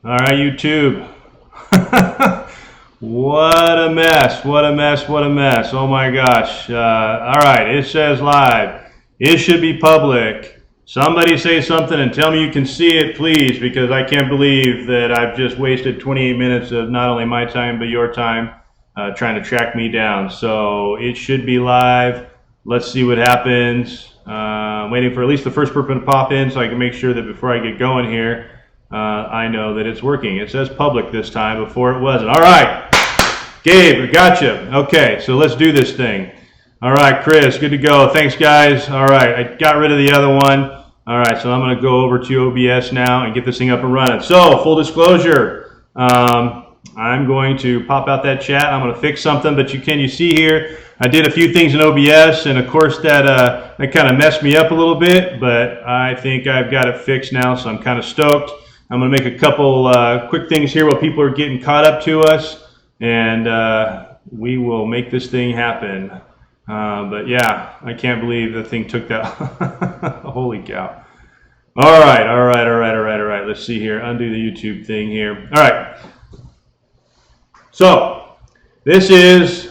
All right, YouTube. What a mess, what a mess, what a mess. Oh my gosh. All right, it says live. It should be public. Somebody say something and tell me you can see it, please, because I can't believe that I've just wasted 28 minutes of not only my time, but your time trying to track me down. So it should be live. Let's see what happens. Waiting for at least the first person to pop in so I can make sure that before I get going here, I know that it's working. It says public this time, before it wasn't. All right, Gabe, we got you. Okay, so let's do this thing. All right, Chris, good to go. Thanks, guys. All right, I got rid of the other one. All right, so I'm going to go over to OBS now and get this thing up and running. So, full disclosure, I'm going to pop out that chat. I'm going to fix something, but you see here, I did a few things in OBS, and of course that kind of messed me up a little bit, but I think I've got it fixed now, so I'm kind of stoked. I'm going to make a couple quick things here while people are getting caught up to us, and we will make this thing happen. But yeah, I can't believe the thing took that. Holy cow. All right. Let's see here. Undo the YouTube thing here. All right. So this is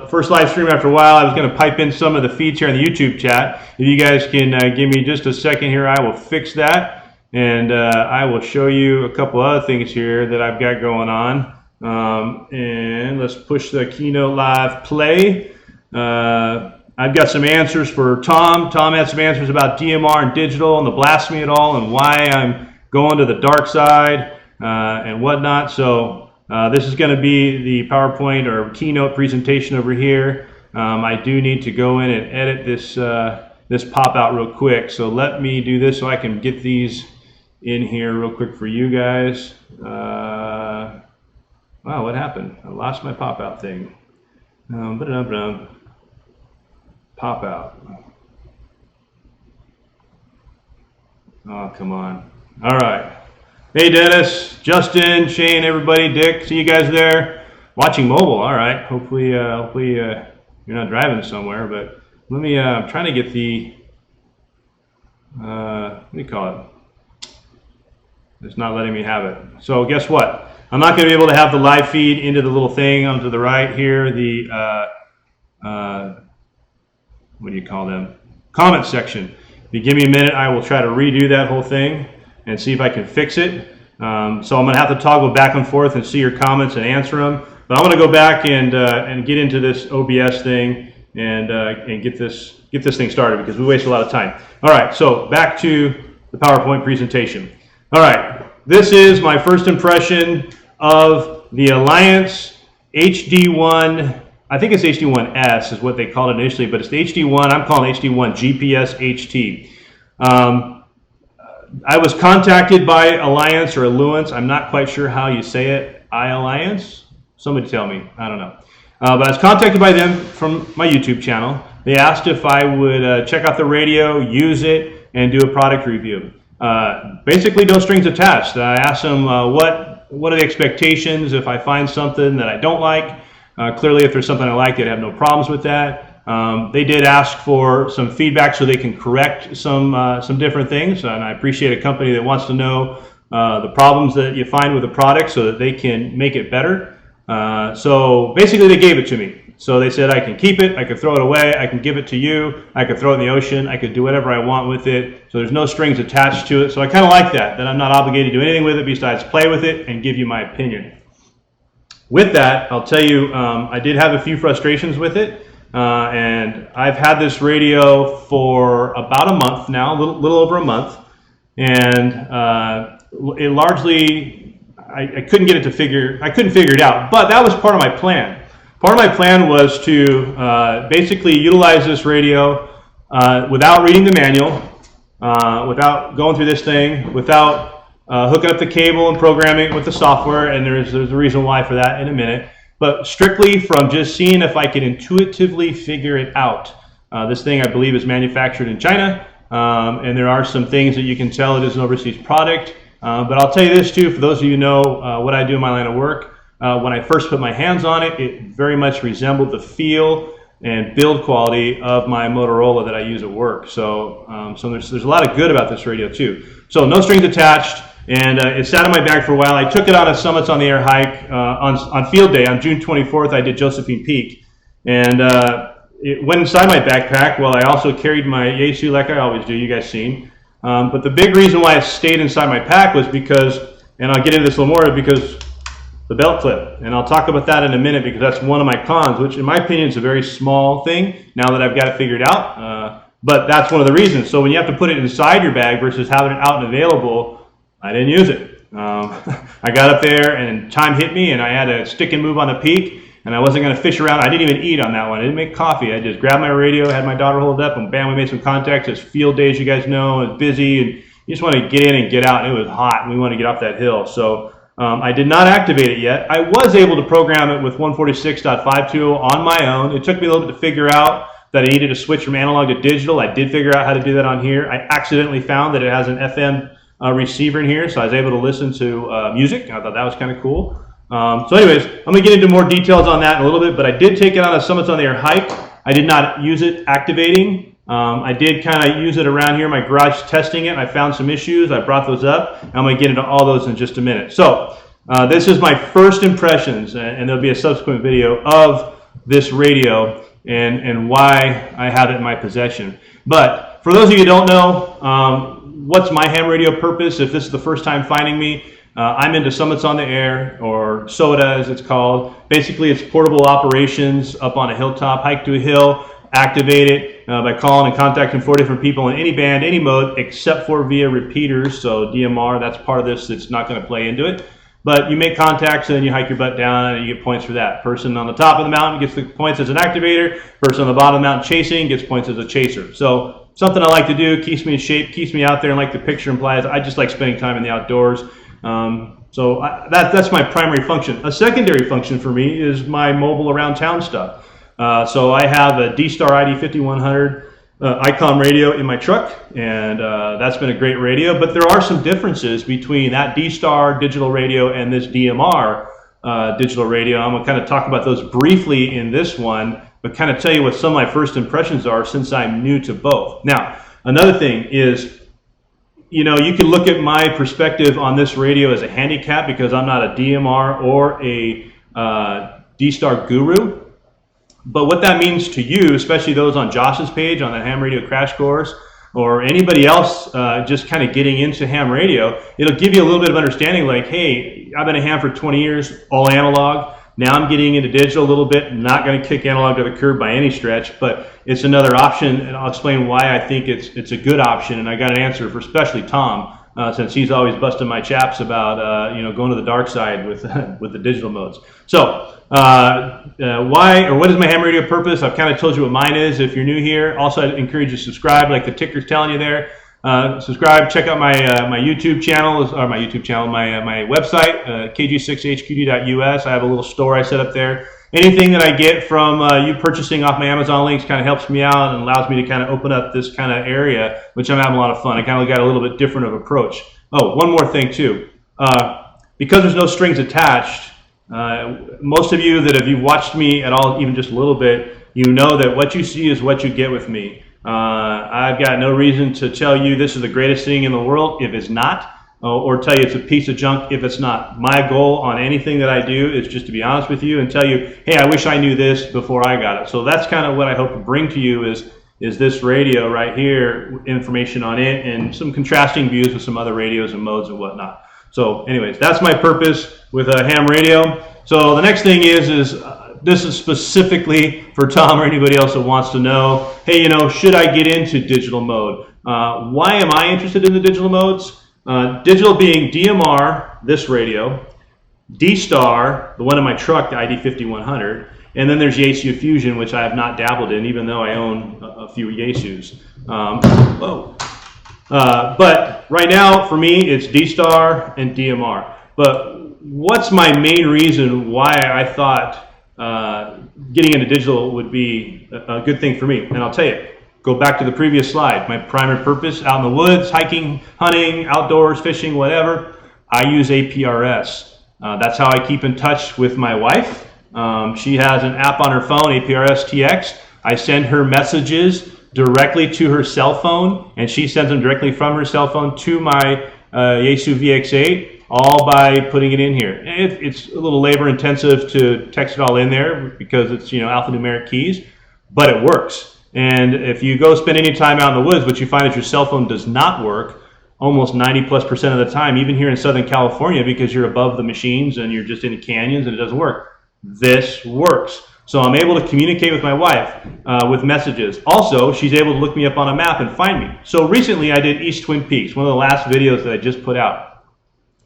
first live stream after a while. I was going to pipe in some of the feeds here in the YouTube chat. If you guys can give me just a second here, I will fix that. And I will show you a couple other things here that I've got going on. And let's push the Keynote Live play. I've got some answers for Tom. Tom had some answers about DMR and digital and the blasphemy at all and why I'm going to the dark side and whatnot. So this is going to be the PowerPoint or Keynote presentation over here. I do need to go in and edit this pop out real quick. So let me do this so I can get these in here real quick for you guys. Wow, what happened? I lost my pop out thing. Pop out. Oh, come on. All right. Hey, Dennis, Justin, Shane, everybody, Dick, see you guys there. Watching mobile, all right. Hopefully you're not driving somewhere, but let me, I'm trying to get the, what do you call it? It's not letting me have it. So guess what? I'm not going to be able to have the live feed into the little thing onto the right here, the, what do you call them? Comment section. If you give me a minute, I will try to redo that whole thing and see if I can fix it. So I'm going to have to toggle back and forth and see your comments and answer them. But I'm going to go back and get into this OBS thing and get this thing started because we waste a lot of time. All right, so back to the PowerPoint presentation. All right, this is my first impression of the Ailunce HD1. I think it's HD1S is what they called it initially, but it's the HD1. I'm calling it HD1 GPS HT. I was contacted by Ailunce or Ailunce. I'm not quite sure how you say it. Ailunce? Somebody tell me. I don't know. But I was contacted by them from my YouTube channel. They asked if I would check out the radio, use it, and do a product review. Basically, no strings attached. I asked them what are the expectations if I find something that I don't like. Clearly, if there's something I like, they'd have no problems with that. They did ask for some feedback so they can correct some different things, and I appreciate a company that wants to know the problems that you find with the product so that they can make it better. So basically, they gave it to me. So they said I can keep it, I could throw it away, I can give it to you, I could throw it in the ocean, I could do whatever I want with it. So there's no strings attached to it. So I kind of like that I'm not obligated to do anything with it besides play with it and give you my opinion. With that, I'll tell you, I did have a few frustrations with it. And I've had this radio for about a month now, a little over a month. And it largely, I couldn't get it to I couldn't figure it out. But that was part of my plan. Part of my plan was to basically utilize this radio without reading the manual, without going through this thing, without hooking up the cable and programming it with the software, and there's a reason why for that in a minute, but strictly from just seeing if I can intuitively figure it out. This thing, I believe, is manufactured in China, and there are some things that you can tell it is an overseas product, but I'll tell you this too, for those of you who know what I do in my line of work, when I first put my hands on it, it very much resembled the feel and build quality of my Motorola that I use at work. So, so there's a lot of good about this radio too. So no strings attached. And it sat in my bag for a while. I took it on a Summits on the Air hike on field day. On June 24th, I did Josephine Peak. And it went inside my backpack. Well, I also carried my Yaesu like I always do, you guys seen. But the big reason why it stayed inside my pack was because, and I'll get into this a little more, because the belt clip. And I'll talk about that in a minute because that's one of my cons, which in my opinion is a very small thing now that I've got it figured out. But that's one of the reasons. So when you have to put it inside your bag versus having it out and available, I didn't use it. I got up there and time hit me and I had to stick and move on the peak. And I wasn't going to fish around. I didn't even eat on that one. I didn't make coffee. I just grabbed my radio, had my daughter hold it up, and bam, we made some contacts. It's field days, you guys know. It's busy, and you just want to get in and get out. And it was hot, and we want to get off that hill. So I did not activate it yet. I was able to program it with 146.520 on my own. It took me a little bit to figure out that I needed to switch from analog to digital. I did figure out how to do that on here. I accidentally found that it has an FM receiver in here, so I was able to listen to music. I thought that was kind of cool. So anyways, I'm going to get into more details on that in a little bit, but I did take it on a Summits on the Air hike. I did not use it activating. I did kind of use it around here in my garage testing it. I found some issues. I brought those up. I'm going to get into all those in just a minute. So this is my first impressions, and there'll be a subsequent video of this radio and why I have it in my possession. But for those of you who don't know, what's my ham radio purpose if this is the first time finding me? I'm into Summits on the Air, or SOTA as it's called. Basically, it's portable operations up on a hilltop, hike to a hill, activate it by calling and contacting 4 different people in any band, any mode, except for via repeaters. So DMR, that's part of this that's not going to play into it. But you make contacts and then you hike your butt down and you get points for that. Person on the top of the mountain gets the points as an activator. Person on the bottom of the mountain chasing gets points as a chaser. So something I like to do, keeps me in shape, keeps me out there, and like the picture implies, I just like spending time in the outdoors. So that's my primary function. A secondary function for me is my mobile around town stuff. So I have a DStar ID5100 ICOM radio in my truck, and that's been a great radio. But there are some differences between that DStar digital radio and this DMR digital radio. I'm going to kind of talk about those briefly in this one, but kind of tell you what some of my first impressions are since I'm new to both. Now, another thing is, you know, you can look at my perspective on this radio as a handicap because I'm not a DMR or a DStar guru. But what that means to you, especially those on Josh's page on the Ham Radio Crash Course, or anybody else just kind of getting into ham radio, it'll give you a little bit of understanding like, hey, I've been a ham for 20 years, all analog. Now I'm getting into digital a little bit, not going to kick analog to the curb by any stretch, but it's another option, and I'll explain why I think it's a good option. And I got an answer for especially Tom, since he's always busting my chaps about you know, going to the dark side with with the digital modes. So why, or what is my ham radio purpose? I've kind of told you what mine is. If you're new here, also I'd encourage you to subscribe, like the ticker's telling you there. Subscribe, check out my my YouTube channel, or my website, kg6hqd.us. I have a little store I set up there. Anything that I get from you purchasing off my Amazon links kind of helps me out and allows me to kind of open up this kind of area, which I'm having a lot of fun. I kind of got a little bit different of approach. Oh, one more thing too. Because there's no strings attached, most of you that if you've watched me at all, even just a little bit, you know that what you see is what you get with me. I've got no reason to tell you this is the greatest thing in the world if it's not, or tell you it's a piece of junk if it's not. My goal on anything that I do is just to be honest with you and tell you, hey, I wish I knew this before I got it. So that's kind of what I hope to bring to you is this radio right here, information on it, and some contrasting views with some other radios and modes and whatnot. So anyways, that's my purpose with a ham radio. So the next thing is this is specifically for Tom or anybody else that wants to know, hey, you know, should I get into digital mode? Why am I interested in the digital modes? Digital being DMR, this radio, DStar, the one in my truck, the ID5100, and then there's Yaesu Fusion, which I have not dabbled in, even though I own a few Yaesus. But right now, for me, it's DStar and DMR. But what's my main reason why I thought getting into digital would be a good thing for me? And I'll tell you, go back to the previous slide. My primary purpose, out in the woods, hiking, hunting, outdoors, fishing, whatever, I use APRS. That's how I keep in touch with my wife. She has an app on her phone, APRS TX. I send her messages directly to her cell phone, and she sends them directly from her cell phone to my Yaesu VX8, all by putting it in here. It's a little labor intensive to text it all in there because it's, you know, alphanumeric keys, but it works. And if you go spend any time out in the woods, what you find is your cell phone does not work almost 90+% of the time, even here in Southern California, because you're above the machines and you're just in the canyons and it doesn't work. This works. So I'm able to communicate with my wife with messages. Also, she's able to look me up on a map and find me. So recently I did East Twin Peaks, one of the last videos that I just put out.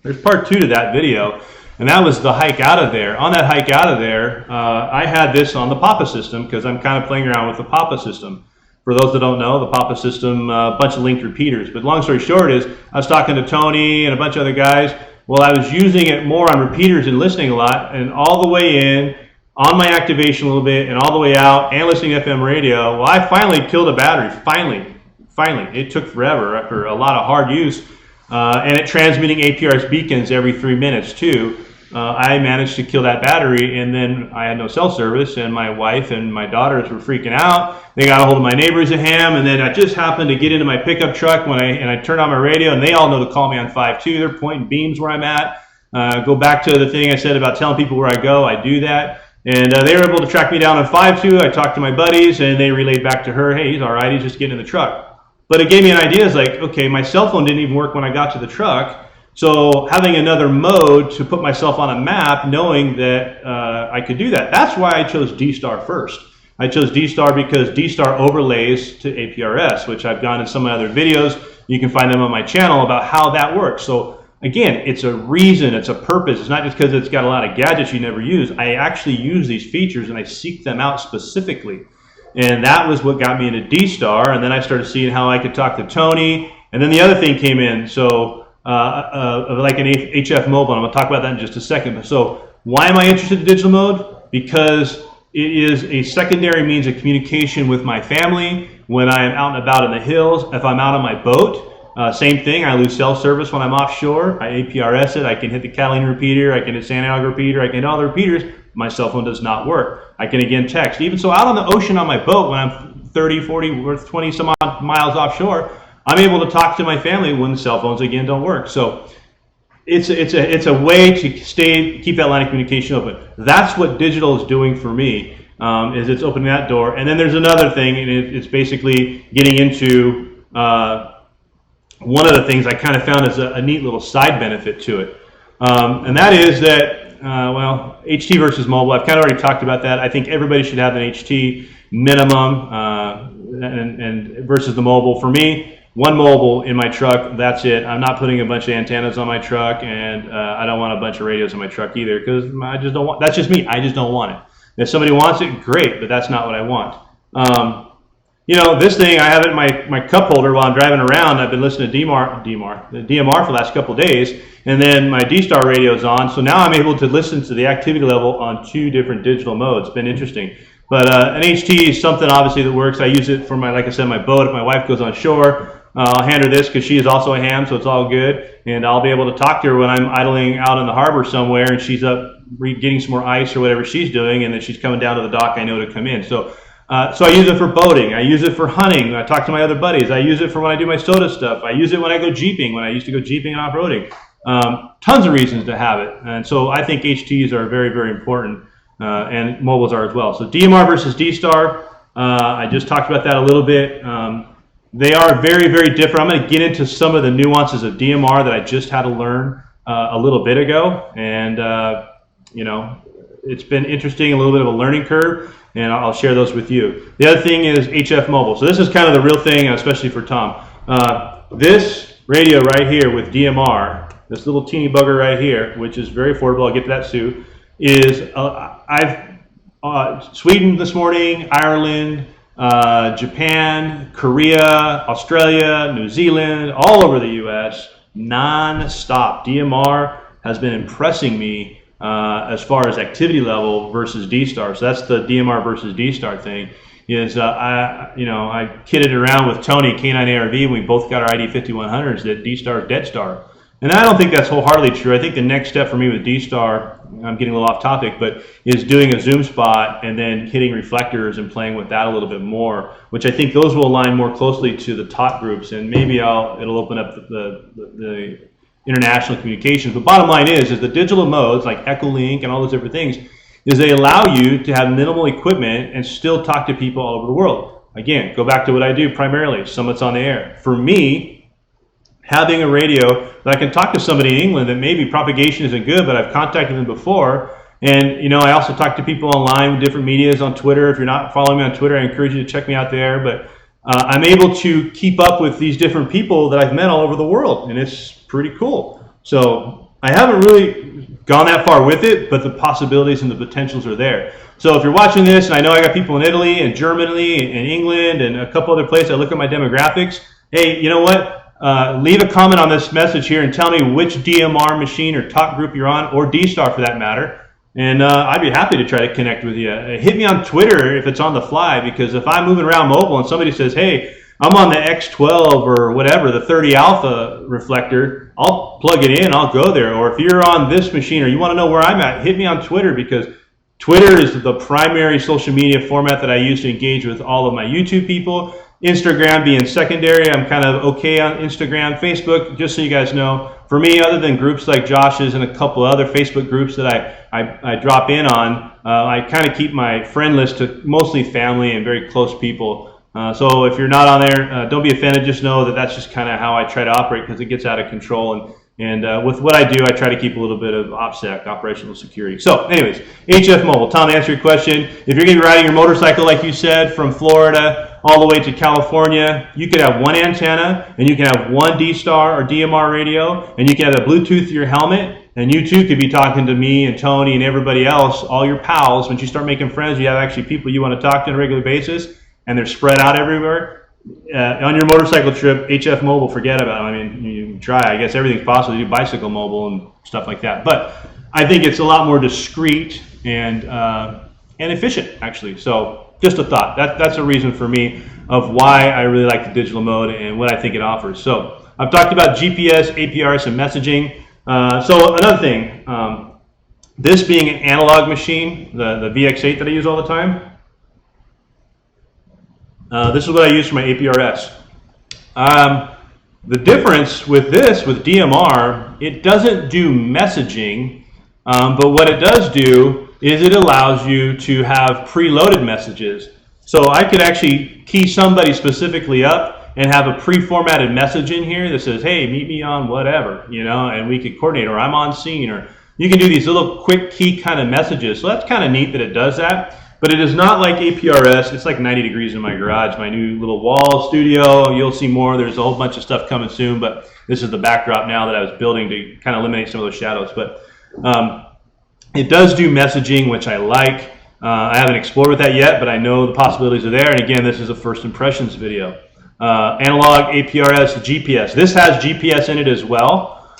There's part 2 to that video, and that was the hike out of there. On that hike out of there, I had this on the Papa system because I'm kind of playing around with the Papa system. For those that don't know, the Papa system, a bunch of linked repeaters. But long story short is, I was talking to Tony and a bunch of other guys. Well, I was using it more on repeaters and listening a lot, and all the way in, on my activation a little bit, and all the way out, and listening to FM radio. Well, I finally killed a battery. Finally. It took forever after a lot of hard use. And it transmitting APRS beacons every 3 minutes too. I managed to kill that battery, and then I had no cell service, and my wife and my daughters were freaking out. They got a hold of my neighbors at Ham, and then I just happened to get into my pickup truck when I turned on my radio, and they all know to call me on 5.2. They're pointing beams where I'm at. Go back to the thing I said about telling people where I go. I do that. And they were able to track me down on 5.2. I talked to my buddies, and they relayed back to her, hey, he's all right, he's just getting in the truck. But it gave me an idea. It's like, okay, my cell phone didn't even work when I got to the truck. So having another mode to put myself on a map, knowing that I could do that. That's why I chose DStar first. I chose DStar because DStar overlays to APRS, which I've gone in some of my other videos. You can find them on my channel about how that works. So again, it's a reason, it's a purpose. It's not just because it's got a lot of gadgets you never use. I actually use these features and I seek them out specifically. And that was what got me into DStar. And then I started seeing how I could talk to Tony. And then the other thing came in. So like an HF mobile, and I'm going to talk about that in just a second. So why am I interested in digital mode? Because it is a secondary means of communication with my family when I am out and about in the hills. If I'm out on my boat, same thing. I lose cell service when I'm offshore. I APRS it. I can hit the Catalina repeater. I can hit Santiago repeater. I can hit all the repeaters. My cell phone does not work. I can again text. Even so, out on the ocean on my boat when I'm 30, 40, or 20 some odd miles offshore, I'm able to talk to my family when the cell phones again don't work. So it's a way to keep that line of communication open. That's what digital is doing for me, is it's opening that door. And then there's another thing, and it's basically getting into one of the things I kind of found as a neat little side benefit to it. And that is that, well, HT versus mobile. I've kind of already talked about that. I think everybody should have an HT minimum and versus the mobile. For me, one mobile in my truck, that's it. I'm not putting a bunch of antennas on my truck, and I don't want a bunch of radios in my truck either, because I just don't want, that's just me, I just don't want it. If somebody wants it, great, but that's not what I want. You know, this thing, I have it in my cup holder while I'm driving around. I've been listening to the DMR for the last couple of days, and then my DStar radio's on, so now I'm able to listen to the activity level on 2 different digital modes. It's been interesting. But an HT is something obviously that works. I use it for my, like I said, my boat. If my wife goes on shore, I'll hand her this because she is also a ham, so it's all good. And I'll be able to talk to her when I'm idling out in the harbor somewhere and she's up getting some more ice or whatever she's doing, and then she's coming down to the dock, I know to come in. So I use it for boating. I use it for hunting. I talk to my other buddies. I use it for when I do my soda stuff. I use it when I go jeeping, when I used to go jeeping and off-roading. Tons of reasons to have it. And so I think HTs are very, very important, and mobiles are as well. So DMR versus DStar, I just talked about that a little bit. They are very, very different. I'm going to get into some of the nuances of DMR that I just had to learn a little bit ago. And, you know, it's been interesting, a little bit of a learning curve, and I'll share those with you. The other thing is HF Mobile. So this is kind of the real thing, especially for Tom. This radio right here with DMR, this little teeny bugger right here, which is very affordable, I'll get to that soon, is Sweden this morning, Ireland, Japan, Korea, Australia, New Zealand, all over the US, non-stop. DMR has been impressing me as far as activity level versus DStar. So that's the DMR versus DStar thing. Is I kidded around with Tony, K9 ARV, and we both got our ID 5100s that DStar is Dead Star. And I don't think that's wholeheartedly true. I think the next step for me with DStar, I'm getting a little off topic, but is doing a zoom spot and then hitting reflectors and playing with that a little bit more, which I think those will align more closely to the top groups, and maybe it'll open up the international communications. But bottom line is the digital modes like Echolink and all those different things is they allow you to have minimal equipment and still talk to people all over the world. Again, go back to what I do primarily, Summits on the Air. For me, having a radio that I can talk to somebody in England that maybe propagation isn't good, but I've contacted them before. And, you know, I also talk to people online with different medias on Twitter. If you're not following me on Twitter, I encourage you to check me out there. But I'm able to keep up with these different people that I've met all over the world, and it's pretty cool. So I haven't really gone that far with it, but the possibilities and the potentials are there. So if you're watching this, and I know I got people in Italy and Germany and England and a couple other places, I look at my demographics. Hey, you know what? Leave a comment on this message here and tell me which DMR machine or talk group you're on, or DStar for that matter. And I'd be happy to try to connect with you. Hit me on Twitter if it's on the fly, because if I'm moving around mobile and somebody says, hey, I'm on the X12 or whatever, the 30 alpha reflector, I'll plug it in, I'll go there. Or if you're on this machine or you want to know where I'm at, hit me on Twitter, because Twitter is the primary social media format that I use to engage with all of my YouTube people. Instagram being secondary. I'm kind of okay on Instagram. Facebook, just so you guys know, for me, other than groups like Josh's and a couple other Facebook groups that I drop in on, I kind of keep my friend list to mostly family and very close people. So if you're not on there, don't be offended. Just know that that's just kind of how I try to operate, because it gets out of control. And with what I do, I try to keep a little bit of OPSEC, operational security. So anyways, HF Mobile. Tom, to answer your question, if you're going to be riding your motorcycle, like you said, from Florida all the way to California, you could have one antenna, and you can have one DStar or DMR radio, and you can have a Bluetooth to your helmet, and you too could be talking to me and Tony and everybody else, all your pals. Once you start making friends, you have actually people you want to talk to on a regular basis, and they're spread out everywhere. On your motorcycle trip, HF Mobile, forget about it. I mean, you can try. I guess everything's possible. You do bicycle mobile and stuff like that. But I think it's a lot more discreet and efficient, actually. So just a thought. That's a reason for me of why I really like the digital mode and what I think it offers. So I've talked about GPS, APRS, and messaging. So another thing, this being an analog machine, the VX8 that I use all the time, this is what I use for my APRS. The difference with this, with DMR, it doesn't do messaging, but what it does do is it allows you to have preloaded messages. So I could actually key somebody specifically up and have a pre-formatted message in here that says, hey, meet me on whatever, you know, and we could coordinate, or I'm on scene, or you can do these little quick key kind of messages. So that's kind of neat that it does that. But it is not like APRS. It's like 90 degrees in my garage, my new little wall studio. You'll see more. There's a whole bunch of stuff coming soon, but this is the backdrop now that I was building to kind of eliminate some of those shadows. But it does do messaging, which I like. I haven't explored with that yet, but I know the possibilities are there. And again, this is a first impressions video. Analog, APRS, GPS. This has GPS in it as well.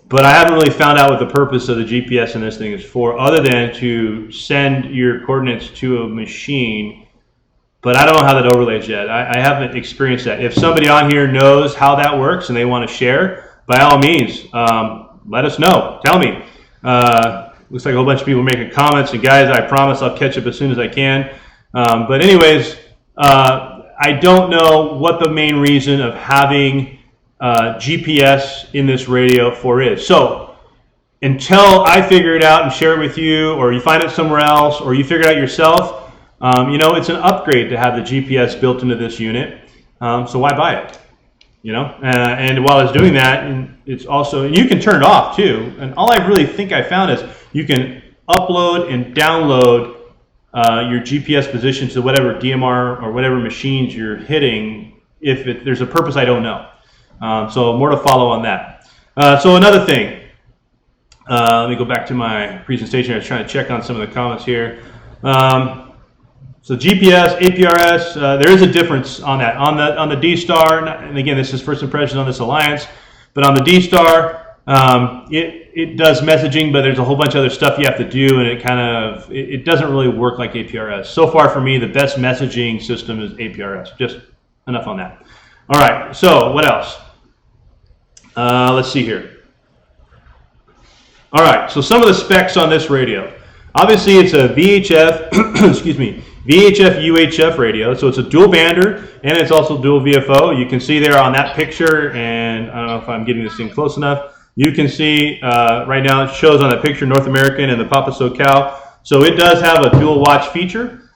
But I haven't really found out what the purpose of the GPS in this thing is for, other than to send your coordinates to a machine. But I don't know how that overlays yet. I haven't experienced that. If somebody on here knows how that works and they want to share, by all means, let us know. Tell me. Looks like a whole bunch of people making comments. And guys, I promise I'll catch up as soon as I can. But anyways, I don't know what the main reason of having GPS in this radio for is. So until I figure it out and share it with you, or you find it somewhere else, or you figure it out yourself, you know, it's an upgrade to have the GPS built into this unit. So why buy it? You know, and while it's doing that, and it's also, and you can turn it off too. And all I really think I found is you can upload and download your GPS position to whatever DMR or whatever machines you're hitting. If there's a purpose, I don't know. So more to follow on that. So another thing, let me go back to my presentation. I was trying to check on some of the comments here. So GPS, APRS, there is a difference on that. On the DStar, and again, this is first impressions on this alliance, but on the DStar, it does messaging, but there's a whole bunch of other stuff you have to do, and it doesn't really work like APRS. So far for me, the best messaging system is APRS. Just enough on that. All right, so what else? Let's see here. All right, so some of the specs on this radio. Obviously, it's a VHF, excuse me, VHF UHF radio, so it's a dual bander and it's also dual VFO. You can see there on that picture, and I don't know if I'm getting this thing close enough. You can see right now it shows on the picture North American and the Papa SoCal. So it does have a dual watch feature,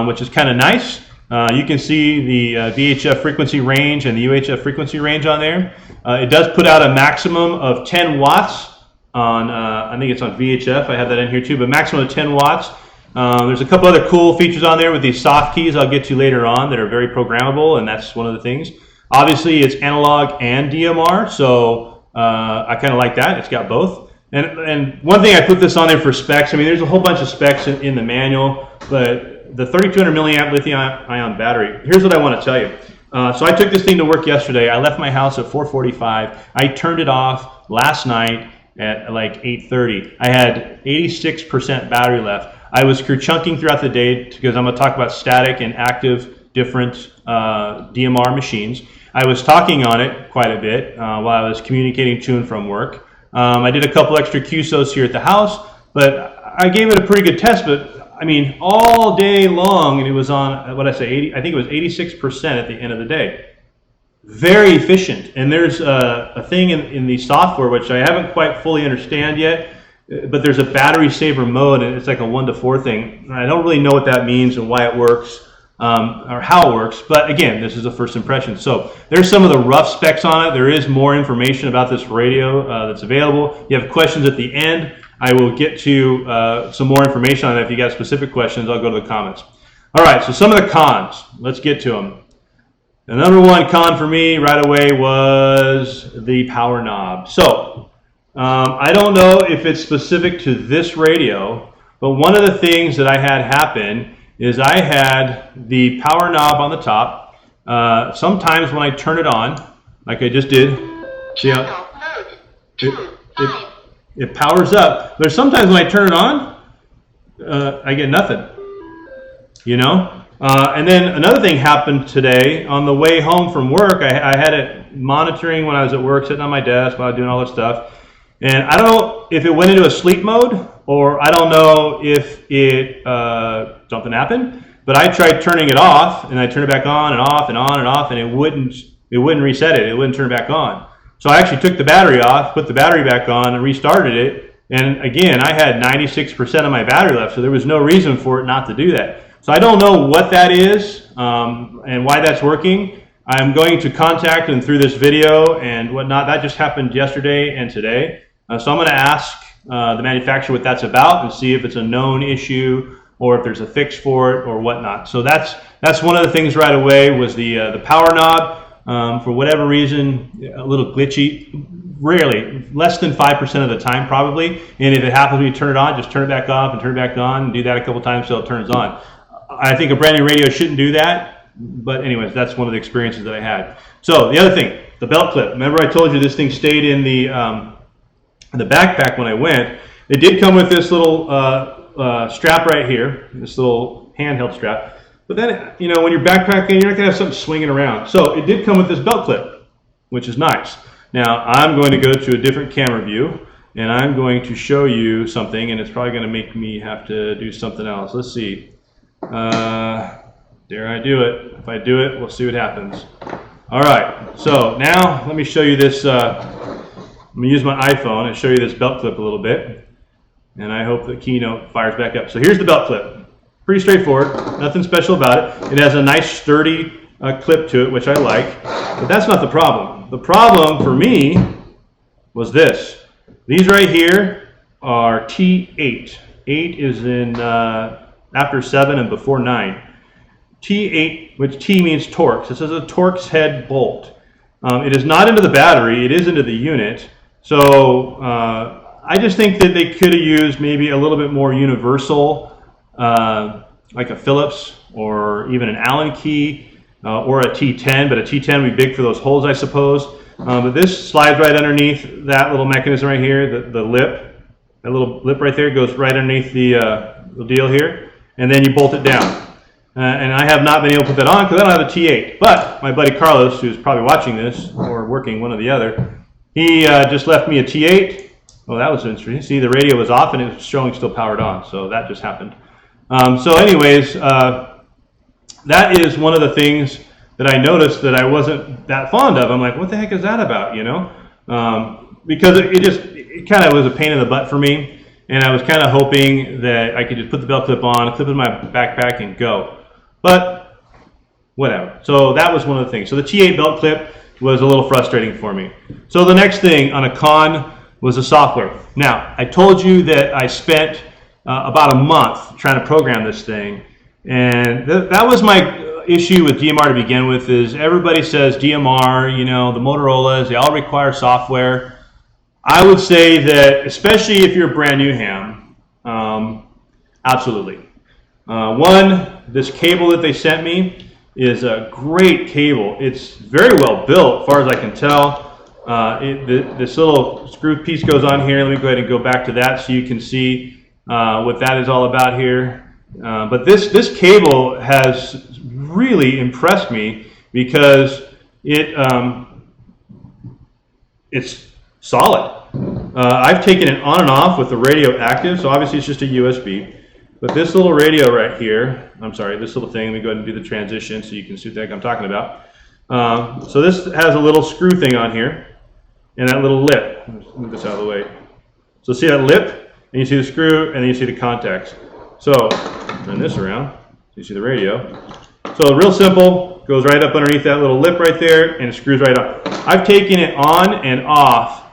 which is kind of nice. You can see the VHF frequency range and the UHF frequency range on there. It does put out a maximum of 10 watts on, I think it's on VHF. I have that in here too, but maximum of 10 watts. There's a couple other cool features on there with these soft keys I'll get to later on that are very programmable, and that's one of the things. Obviously, it's analog and DMR, so I kind of like that. It's got both. And one thing I put this on there for specs, I mean, there's a whole bunch of specs in the manual, but the 3200 milliamp lithium-ion battery, here's what I want to tell you. So I took this thing to work yesterday. I left my house at 4:45. I turned it off last night at like 8:30. I had 86% battery left. I was chunking throughout the day because I'm going to talk about static and active different DMR machines. I was talking on it quite a bit while I was communicating to and from work. I did a couple extra QSOs here at the house, but I gave it a pretty good test. But I mean, all day long, and it was on, what I say, 80, I think it was 86% at the end of the day. Very efficient. And there's a thing in the software which I haven't quite fully understand yet, but there's a battery saver mode, and it's like a 1 to 4 thing. I don't really know what that means and why it works or how it works, but again, this is a first impression. So there's some of the rough specs on it. There is more information about this radio that's available. You have questions at the end. I will get to some more information on it. If you got specific questions, I'll go to the comments. All right, so some of the cons. Let's get to them. The number one con for me right away was the power knob. So I don't know if it's specific to this radio, but one of the things that I had happen is I had the power knob on the top. Sometimes when I turn it on, like I just did, see how it powers up. But sometimes when I turn it on, I get nothing, you know? And then another thing happened today on the way home from work. I had it monitoring when I was at work, sitting on my desk while I was doing all this stuff. And I don't know if it went into a sleep mode, or I don't know if it something happened, but I tried turning it off, and I turned it back on and off and on and off, and it wouldn't reset it. It wouldn't turn it back on. So I actually took the battery off, put the battery back on, and restarted it. And again, I had 96% of my battery left, so there was no reason for it not to do that. So I don't know what that is and why that's working. I'm going to contact them through this video and whatnot. That just happened yesterday and today. So I'm going to ask the manufacturer what that's about and see if it's a known issue or if there's a fix for it or whatnot. So that's one of the things right away was the power knob. For whatever reason, a little glitchy. Rarely, less than 5% of the time probably. And if it happens when you turn it on, just turn it back off and turn it back on and do that a couple times till it turns on. I think a brand new radio shouldn't do that. But anyways, that's one of the experiences that I had. So the other thing, the belt clip. Remember I told you this thing stayed in the backpack when I went. It did come with this little strap right here, this little handheld strap. But then, you know, when you're backpacking, you're not going to have something swinging around. So it did come with this belt clip, which is nice. Now, I'm going to go to a different camera view, and I'm going to show you something, and it's probably going to make me have to do something else. Let's see. Dare I do it? If I do it, we'll see what happens. All right. So now let me show you this. I'm going to use my iPhone and show you this belt clip a little bit, and I hope the Keynote fires back up. So here's the belt clip. Pretty straightforward, nothing special about it. It has a nice sturdy clip to it, which I like, but that's not the problem. The problem for me was this. These right here are T8. 8 is in after 7 and before 9. T8, which T means Torx. This is a Torx head bolt. It is not into the battery, it is into the unit. So I just think that they could have used maybe a little bit more universal, like a Phillips or even an Allen key or a T10, but a T10 would be big for those holes, I suppose. But this slides right underneath that little mechanism right here, the lip. That little lip right there goes right underneath the deal here, and then you bolt it down. And I have not been able to put that on because I don't have a T8. But my buddy Carlos, who's probably watching this or working, one or the other, he just left me a T8. Well, that was interesting. See, the radio was off and it was showing still powered on, so that just happened. So anyways, that is one of the things that I noticed that I wasn't that fond of. I'm like, what the heck is that about, you know? Because it kind of was a pain in the butt for me, and I was kind of hoping that I could just put the belt clip on, clip it in my backpack, and go. But whatever. So that was one of the things. So the T8 belt clip was a little frustrating for me. So the next thing on a con was the software. Now, I told you that I spent about a month trying to program this thing, and that was my issue with DMR to begin with. Is everybody says DMR, you know, the Motorola's, they all require software. I would say that, especially if you're a brand new ham, absolutely. This cable that they sent me is a great cable. It's very well built, as far as I can tell. This little screw piece goes on here. Let me go ahead and go back to that so you can see what that is all about here. But this cable has really impressed me because it's solid. I've taken it on and off with the radio active, so obviously it's just a USB. But this little radio right here, I'm sorry, this little thing, let me go ahead and do the transition so you can see what the heck I'm talking about. So this has a little screw thing on here, and that little lip. Let's move this out of the way. So see that lip, and you see the screw, and then you see the contacts. So turn this around, so you see the radio. So real simple, goes right up underneath that little lip right there, and it screws right up. I've taken it on and off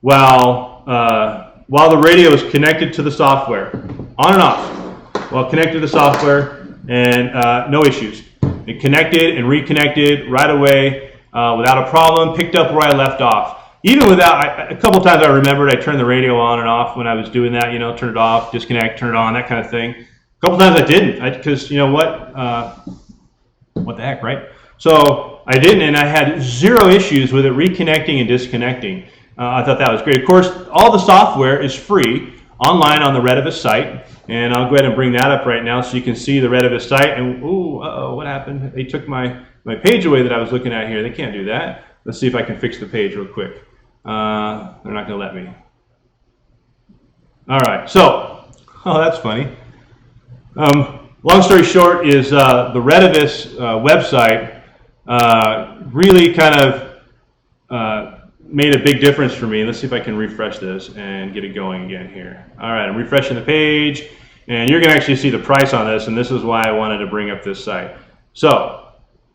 while the radio is connected to the software, on and off, while connected to the software, and no issues. It connected and reconnected right away without a problem, picked up where I left off. Even without, a couple times I remembered I turned the radio on and off when I was doing that, you know, turn it off, disconnect, turn it on, that kind of thing. A couple times I didn't, because you know what the heck, right? So I didn't, and I had zero issues with it reconnecting and disconnecting. I thought that was great. Of course, all the software is free online on the Retevis site, and I'll go ahead and bring that up right now so you can see the Retevis site. And what happened? They took my page away that I was looking at here. They can't do that. Let's see if I can fix the page real quick. They're not going to let me. All right, so, that's funny. Long story short is the Retevis website really kind of made a big difference for me. Let's see if I can refresh this and get it going again here. All right, I'm refreshing the page, and you're going to actually see the price on this, and this is why I wanted to bring up this site. So,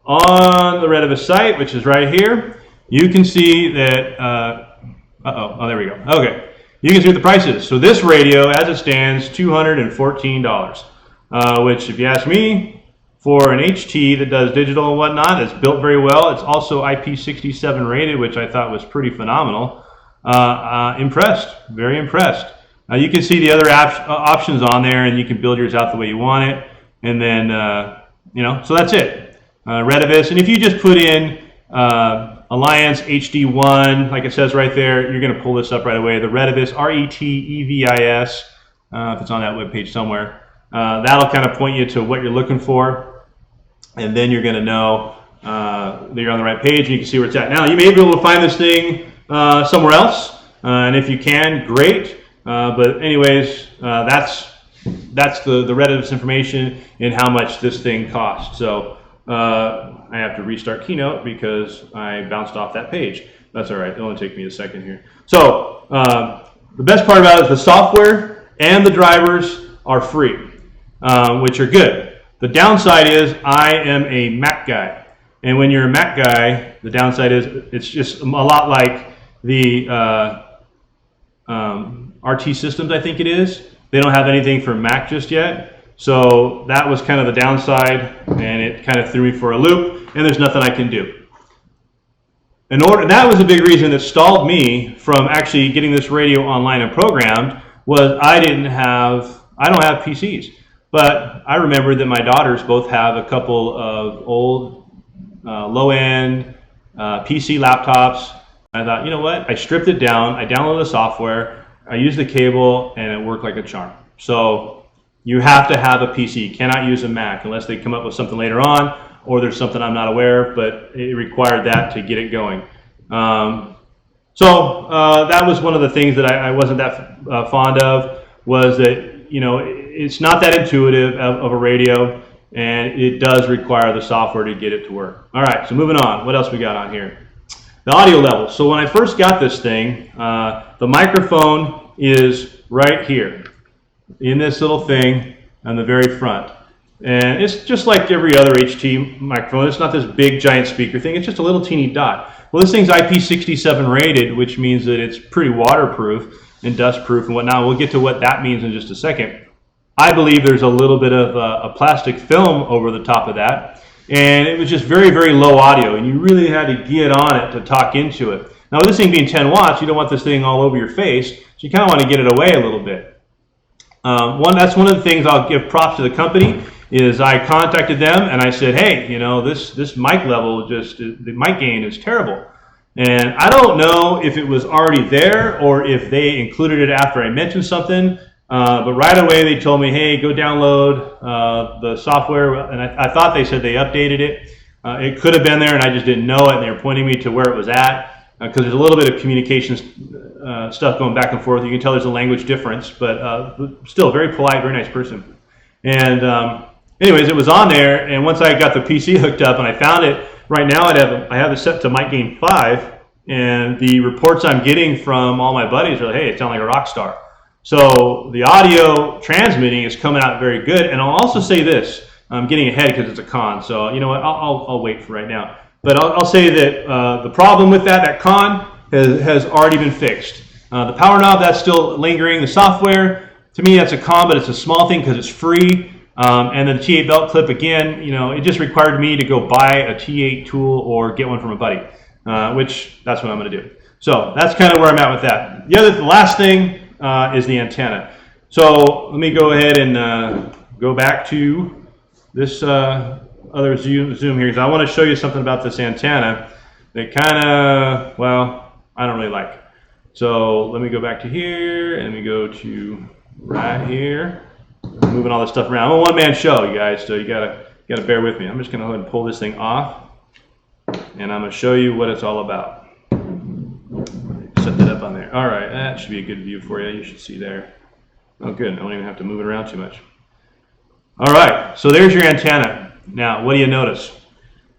on the Retevis site, which is right here, you can see that, there we go. Okay, you can see what the price is. So this radio, as it stands, $214, which, if you ask me, for an HT that does digital and whatnot, it's built very well. It's also IP67 rated, which I thought was pretty phenomenal. Impressed, very impressed. You can see the other options on there, and you can build yours out the way you want it. And then, so that's it. Retevis, and if you just put in Ailunce HD1, like it says right there, you're going to pull this up right away. The Retevis, RETEVIS, if it's on that webpage somewhere. That'll kind of point you to what you're looking for, and then you're going to know that you're on the right page, and you can see where it's at. Now, you may be able to find this thing somewhere else, and if you can, great. But anyways, that's the Retevis information and how much this thing costs. So I have to restart Keynote because I bounced off that page. That's all right. It'll only take me a second here. So the best part about it is the software and the drivers are free, which are good. The downside is I am a Mac guy. And when you're a Mac guy, the downside is it's just a lot like the RT Systems, I think it is. They don't have anything for Mac just yet. So that was kind of the downside, and it kind of threw me for a loop, and there's nothing I can do. That was a big reason that stalled me from actually getting this radio online and programmed, was I don't have PCs. But I remember that my daughters both have a couple of old low-end PC laptops. I thought, you know what? I stripped it down, I downloaded the software, I used the cable, and it worked like a charm. So you have to have a PC. You cannot use a Mac unless they come up with something later on, or there's something I'm not aware of, but it required that to get it going. So that was one of the things that I wasn't that fond of, was that, it's not that intuitive of a radio. and it does require the software to get it to work. All right, so moving on. What else we got on here? The audio level. So when I first got this thing, the microphone is right here in this little thing on the very front. And it's just like every other HT microphone. It's not this big giant speaker thing. It's just a little teeny dot. Well, this thing's IP67 rated, which means that it's pretty waterproof and dustproof and whatnot. We'll get to what that means in just a second. I believe there's a little bit of a plastic film over the top of that. And it was just very, very low audio. And you really had to get on it to talk into it. Now, with this thing being 10 watts, you don't want this thing all over your face. So you kind of want to get it away a little bit. That's one of the things I'll give props to the company. Is I contacted them and I said, hey, you know, this mic level, the mic gain is terrible. And I don't know if it was already there or if they included it after I mentioned something, but right away they told me, hey, go download the software, and I thought they said they updated it. It could have been there and I just didn't know it, and they were pointing me to where it was at, because there's a little bit of communications stuff going back and forth. You can tell there's a language difference, but still very polite, very nice person. And anyways, it was on there, and once I got the PC hooked up and I found it, right now I have it set to mic gain 5, and the reports I'm getting from all my buddies are like, hey, it sounds like a rock star. So the audio transmitting is coming out very good. And I'll also say this, I'm getting ahead because it's a con, so you know what, I'll wait for right now. But I'll say that the problem with that con has already been fixed. The power knob, that's still lingering. The software, to me, that's a con, but it's a small thing because it's free. And then the T8 belt clip, again, you know, it just required me to go buy a T8 tool or get one from a buddy, which that's what I'm going to do. So that's kind of where I'm at with that. The last thing is the antenna. So let me go ahead and go back to this other zoom here, because I want to show you something about this antenna that kind of, well, I don't really like. So let me go back to here, and we go to right here. Moving all this stuff around. I'm a one-man show, you guys, so you gotta bear with me. I'm just gonna go ahead and pull this thing off, and I'm gonna show you what it's all about. Set that up on there. All right, that should be a good view for you. You should see there. Oh, good. I don't even have to move it around too much. All right, so there's your antenna. Now, what do you notice?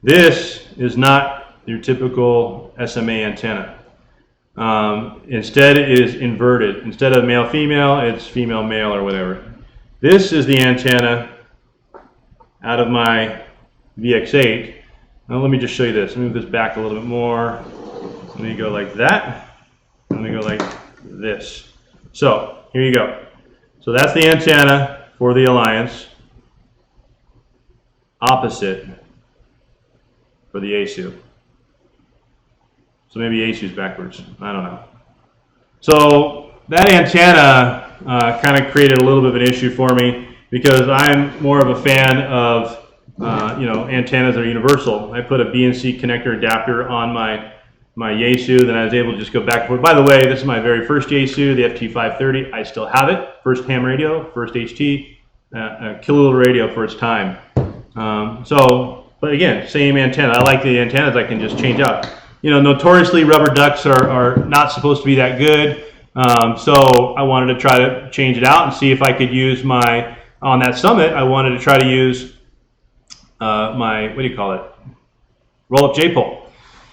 This is not your typical SMA antenna. Instead, it is inverted. Instead of male-female, it's female-male or whatever. This is the antenna out of my VX8. Now let me just show you this. Let me move this back a little bit more. Let me go like that. Let me go like this. So here you go. So that's the antenna for the Ailunce. Opposite for the ASU. So maybe ASU's backwards. I don't know. So that antenna kind of created a little bit of an issue for me, because I'm more of a fan of antennas that are universal. I put a BNC connector adapter on my Yaesu, then I was able to just go back and forth. By the way, this is my very first Yaesu, the FT530. I still have it. First ham radio, first HT, a killer little radio for its time. But again, same antenna. I like the antennas I can just change out. You know, notoriously rubber ducks are not supposed to be that good. So I wanted to try to change it out and see if I could use on that Summit, I wanted to try to use my, roll-up J-pole.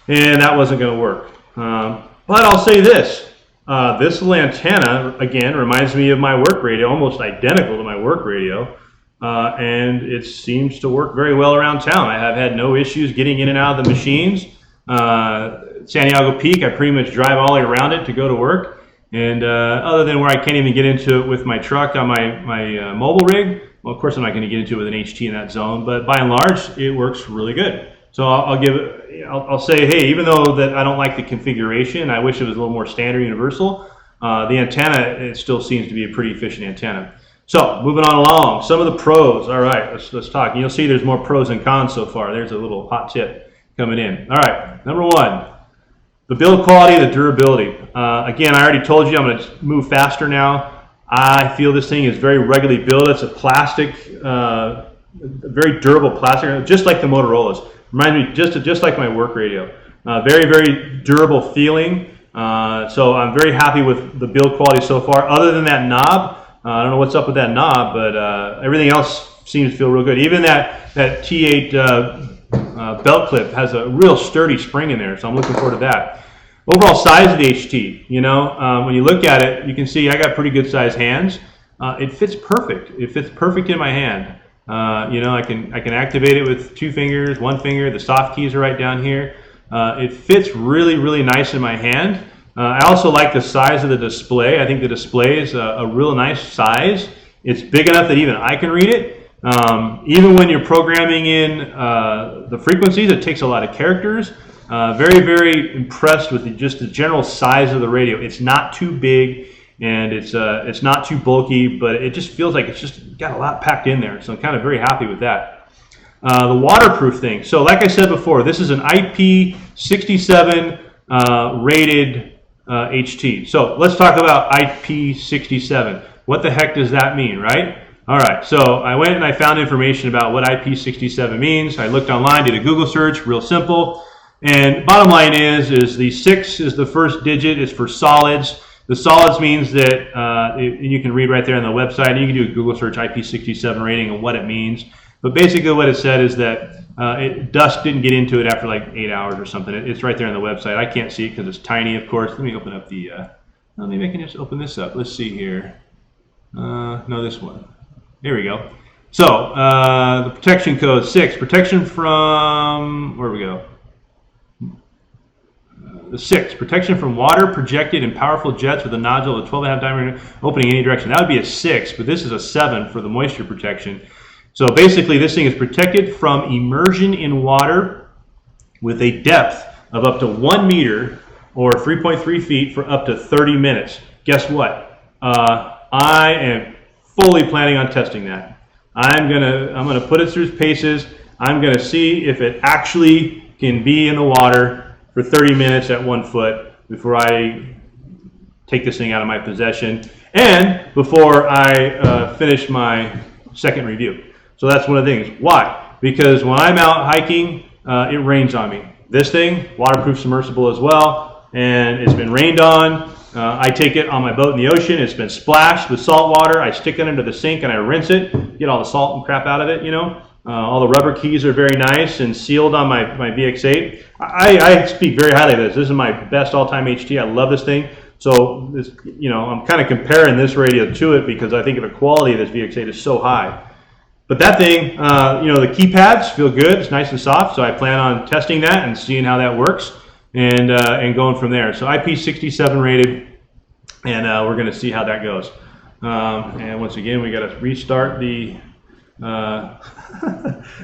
And that wasn't going to work. But I'll say this. This little antenna, again, reminds me of my work radio, almost identical to my work radio. And it seems to work very well around town. I have had no issues getting in and out of the machines. Santiago Peak, I pretty much drive all the way around it to go to work. And other than where I can't even get into it with my truck on my mobile rig, well, of course I'm not going to get into it with an HT in that zone, but by and large, it works really good. So I'll say, hey, even though that I don't like the configuration, I wish it was a little more standard universal, the antenna, it still seems to be a pretty efficient antenna. So moving on along, some of the pros. All right, let's talk. And you'll see there's more pros and cons so far. There's a little hot tip coming in. All right, number one, the build quality, the durability. Again, I already told you I'm going to move faster now. I feel this thing is very ruggedly built. It's a plastic, very durable plastic, just like the Motorola's. Reminds me just like my work radio. Very, very durable feeling. So I'm very happy with the build quality so far. Other than that knob, I don't know what's up with that knob, but everything else seems to feel real good. Even that T8 belt clip has a real sturdy spring in there, so I'm looking forward to that. Overall size of the HT, you know, when you look at it, you can see I got pretty good sized hands. It fits perfect. It fits perfect in my hand. You know, I can activate it with 2 fingers, 1 finger. The soft keys are right down here. It fits really, really nice in my hand. I also like the size of the display. I think the display is a real nice size. It's big enough that even I can read it. Even when you're programming in the frequencies, it takes a lot of characters. Very, very impressed with just the general size of the radio. It's not too big, and it's not too bulky, but it just feels like it's just got a lot packed in there. So I'm kind of very happy with that. The waterproof thing. So like I said before, this is an IP67 rated HT. So let's talk about IP67. What the heck does that mean, right? All right, so I went and I found information about what IP67 means. I looked online, did a Google search, real simple. And bottom line is the 6 is the first digit, is for solids. The solids means that, you can read right there on the website, you can do a Google search IP67 rating and what it means. But basically what it said is that dust didn't get into it after like 8 hours or something. It's right there on the website. I can't see it because it's tiny, of course. Let me open up the, maybe I can just open this up. Let's see here. No, this one. There we go. So, the protection code 6, protection from, where do we go? The 6, protection from water, projected and powerful jets with a nodule of 12.5 diameter opening in any direction. That would be a 6, but this is a 7 for the moisture protection. So basically this thing is protected from immersion in water with a depth of up to 1 meter or 3.3 feet for up to 30 minutes. Guess what? I am fully planning on testing that. I'm gonna put it through its paces. I'm gonna see if it actually can be in the water for 30 minutes at 1 foot before I take this thing out of my possession and before I finish my second review. So that's one of the things. Why? Because when I'm out hiking, it rains on me. This thing, waterproof submersible as well, and it's been rained on. I take it on my boat in the ocean. It's been splashed with salt water. I stick it into the sink and I rinse it, get all the salt and crap out of it, you know. All the rubber keys are very nice and sealed on my VX8. I speak very highly of this. This is my best all-time HT. I love this thing. So, this, you know, I'm kind of comparing this radio to it because I think the quality of this VX8 is so high. But that thing, you know, the keypads feel good. It's nice and soft. So I plan on testing that and seeing how that works and going from there. So IP67 rated, and we're going to see how that goes. And once again, we got to restart the.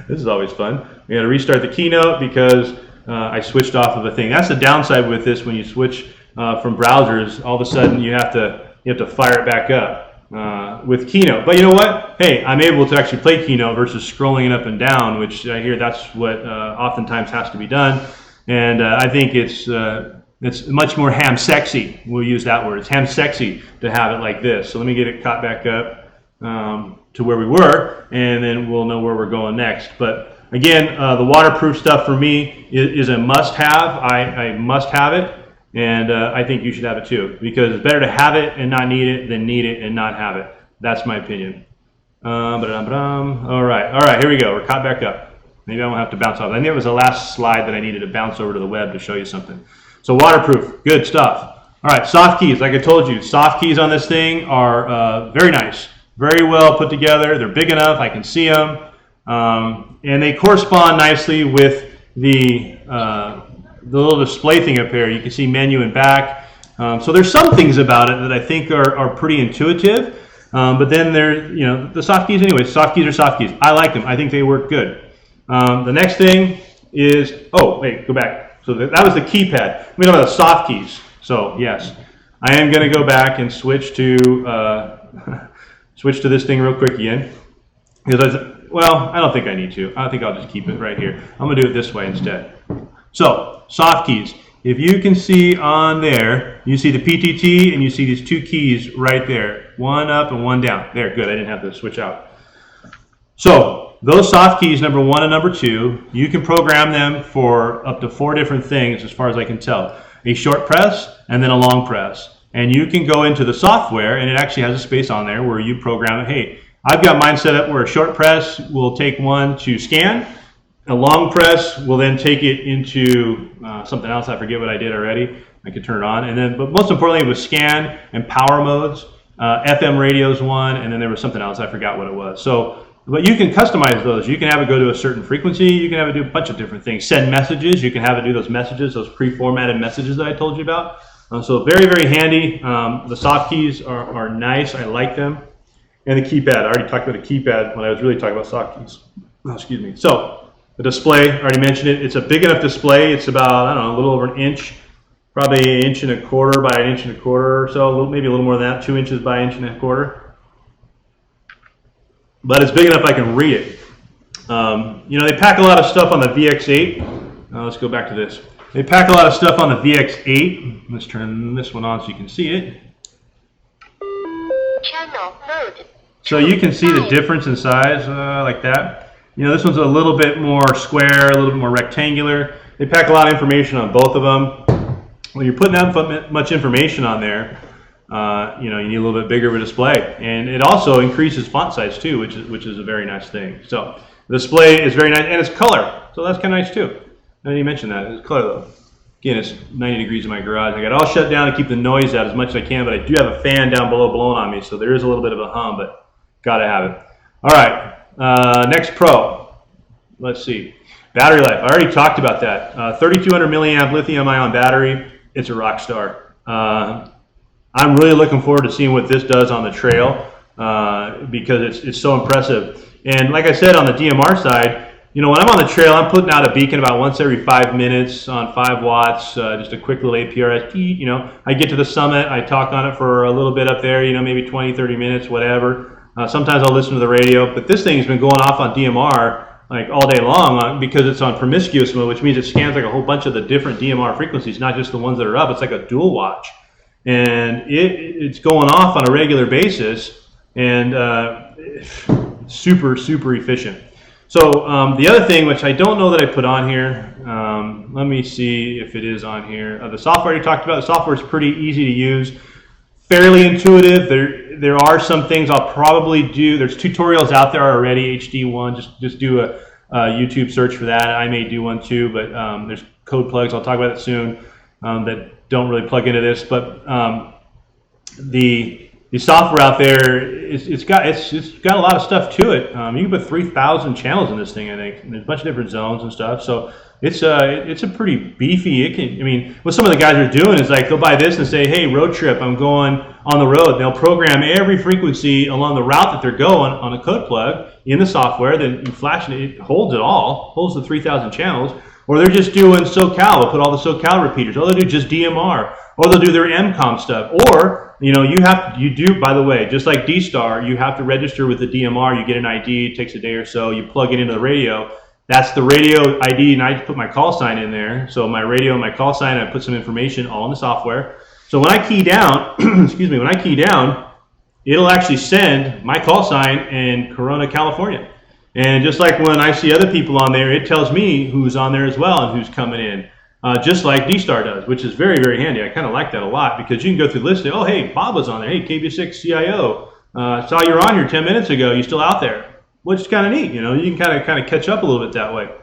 This is always fun. We got to restart the keynote because I switched off of a thing. That's the downside with this. When you switch from browsers, all of a sudden you have to fire it back up with Keynote. But you know what? Hey, I'm able to actually play Keynote versus scrolling it up and down, which I hear that's what oftentimes has to be done. And I think it's much more ham sexy. We'll use that word. It's ham sexy to have it like this. So let me get it caught back up to where we were, and then we'll know where we're going next. But again, the waterproof stuff for me is a must-have. I must have it, and I think you should have it too, because it's better to have it and not need it than need it and not have it. That's my opinion. All right, here we go. We're caught back up. Maybe I won't have to bounce off. I think it was the last slide that I needed to bounce over to the web to show you something. So waterproof, good stuff. All right, soft keys. Like I told you, soft keys on this thing are very nice. Very well put together. They're big enough. I can see them. And they correspond nicely with the little display thing up here. You can see menu and back. So there's some things about it that I think are pretty intuitive. But then the soft keys anyway. Soft keys are soft keys. I like them. I think they work good. The next thing is, oh, wait, go back. So that was the keypad. Let me talk about the soft keys. So yes, I am going to go back and switch to this thing real quick again. Because I don't think I need to. I think I'll just keep it right here. I'm going to do it this way instead. So soft keys. If you can see on there, you see the PTT and you see these two keys right there. One up and one down. There, good. I didn't have to switch out. So those soft keys, number 1 and number 2, you can program them for up to 4 different things as far as I can tell. A short press and then a long press. And you can go into the software and it actually has a space on there where you program it. Hey, I've got mine set up where a short press will take one to scan. A long press will then take it into something else. I forget what I did already. I could turn it on. And then, but most importantly, it was scan and power modes. FM radio's one, and then there was something else. I forgot what it was. So, but you can customize those. You can have it go to a certain frequency. You can have it do a bunch of different things. Send messages. You can have it do those messages, those pre-formatted messages that I told you about. So very, very handy. The soft keys are nice. I like them. And the keypad. I already talked about the keypad when I was really talking about soft keys. Oh, excuse me. So the display, I already mentioned it. It's a big enough display. It's about, I don't know, a little over an inch, probably an inch and a quarter by an inch and a quarter or so, maybe a little more than that, 2 inches by an inch and a quarter. But it's big enough I can read it. You know, they pack a lot of stuff on the VX8. Let's go back to this. They pack a lot of stuff on the VX8. Let's turn this one on so you can see it. Channel mode. So you can see the difference in size like that. You know, this one's a little bit more square, a little bit more rectangular. They pack a lot of information on both of them. When you're putting that much information on there, you know, you need a little bit bigger of a display. And it also increases font size too, which is a very nice thing. So the display is very nice, and it's color. So that's kind of nice too. I didn't even mention that. It's color though. Again, it's 90 degrees in my garage. I got it all shut down to keep the noise out as much as I can, but I do have a fan down below blowing on me, so there is a little bit of a hum, but gotta have it. All right, next Pro. Let's see. Battery life. I already talked about that. 3200 milliamp lithium ion battery. It's a rock star. I'm really looking forward to seeing what this does on the trail because it's so impressive. And like I said, on the DMR side, you know, when I'm on the trail, I'm putting out a beacon about once every 5 minutes on 5 watts, just a quick little APRS. You know, I get to the summit, I talk on it for a little bit up there, you know, maybe 20, 30 minutes, whatever. Sometimes I'll listen to the radio, but this thing has been going off on DMR like all day long because it's on promiscuous mode, which means it scans like a whole bunch of the different DMR frequencies, not just the ones that are up. It's like a dual watch. And it's going off on a regular basis and super, super efficient. So the other thing, which I don't know that I put on here, let me see if it is on here. The software I talked about, the software is pretty easy to use, fairly intuitive. There are some things I'll probably do. There's tutorials out there already, HD1, just do a YouTube search for that. I may do one too, but there's code plugs, I'll talk about it soon, that don't really plug into this. But the software out there, it's got a lot of stuff to it. You can put 3,000 channels in this thing, I think, and there's a bunch of different zones and stuff. So it's a pretty beefy. I mean, what some of the guys are doing is like they'll buy this and say, hey, road trip, I'm going on the road. And they'll program every frequency along the route that they're going on a code plug in the software. Then you flash it holds it all, holds the 3,000 channels. Or they're just doing SoCal. They'll put all the SoCal repeaters. Or they'll do just DMR. Or they'll do their MCOM stuff. Or, you know, you do, by the way, just like DStar, you have to register with the DMR. You get an ID. It takes a day or so. You plug it into the radio. That's the radio ID, and I put my call sign in there. So my radio and my call sign, I put some information all in the software. So when I key down, excuse me, when I key down, it'll actually send my call sign in Corona, California. And just like when I see other people on there, it tells me who's on there as well and who's coming in, just like DStar does, which is very, very handy. I kind of like that a lot because you can go through the list and, oh, hey, Bob was on there. Hey, KB6 CIO, saw you were on here 10 minutes ago. You still out there? Which is kind of neat. You know, you can kind of catch up a little bit that way.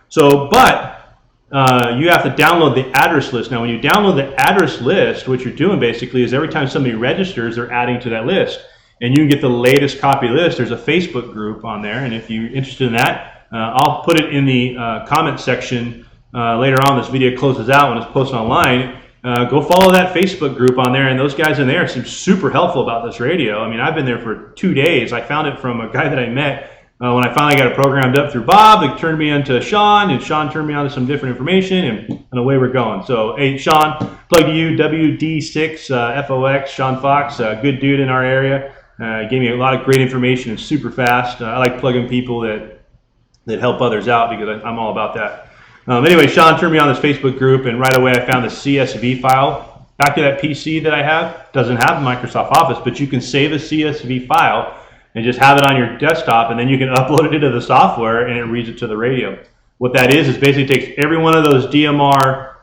So, but you have to download the address list. Now, when you download the address list, what you're doing basically is every time somebody registers, they're adding to that list. And you can get the latest copy list. There's a Facebook group on there, and if you're interested in that, I'll put it in the comment section later on. This video closes out when it's posted online. Go follow that Facebook group on there, and those guys in there seem super helpful about this radio. I mean, I've been there for 2 days. I found it from a guy that I met when I finally got it programmed up through Bob. It turned me into Sean, and Sean turned me on to some different information, and away we're going. So, hey, Sean, plug to you, WD6 FOX, Sean Fox, good dude in our area. Gave me a lot of great information and super fast. I like plugging people that help others out because I'm all about that. Anyway, Sean turned me on this Facebook group, and right away I found the CSV file. Back to that PC that I have, doesn't have Microsoft Office, but you can save a CSV file and just have it on your desktop, and then you can upload it into the software, and it reads it to the radio. What that is basically takes every one of those DMR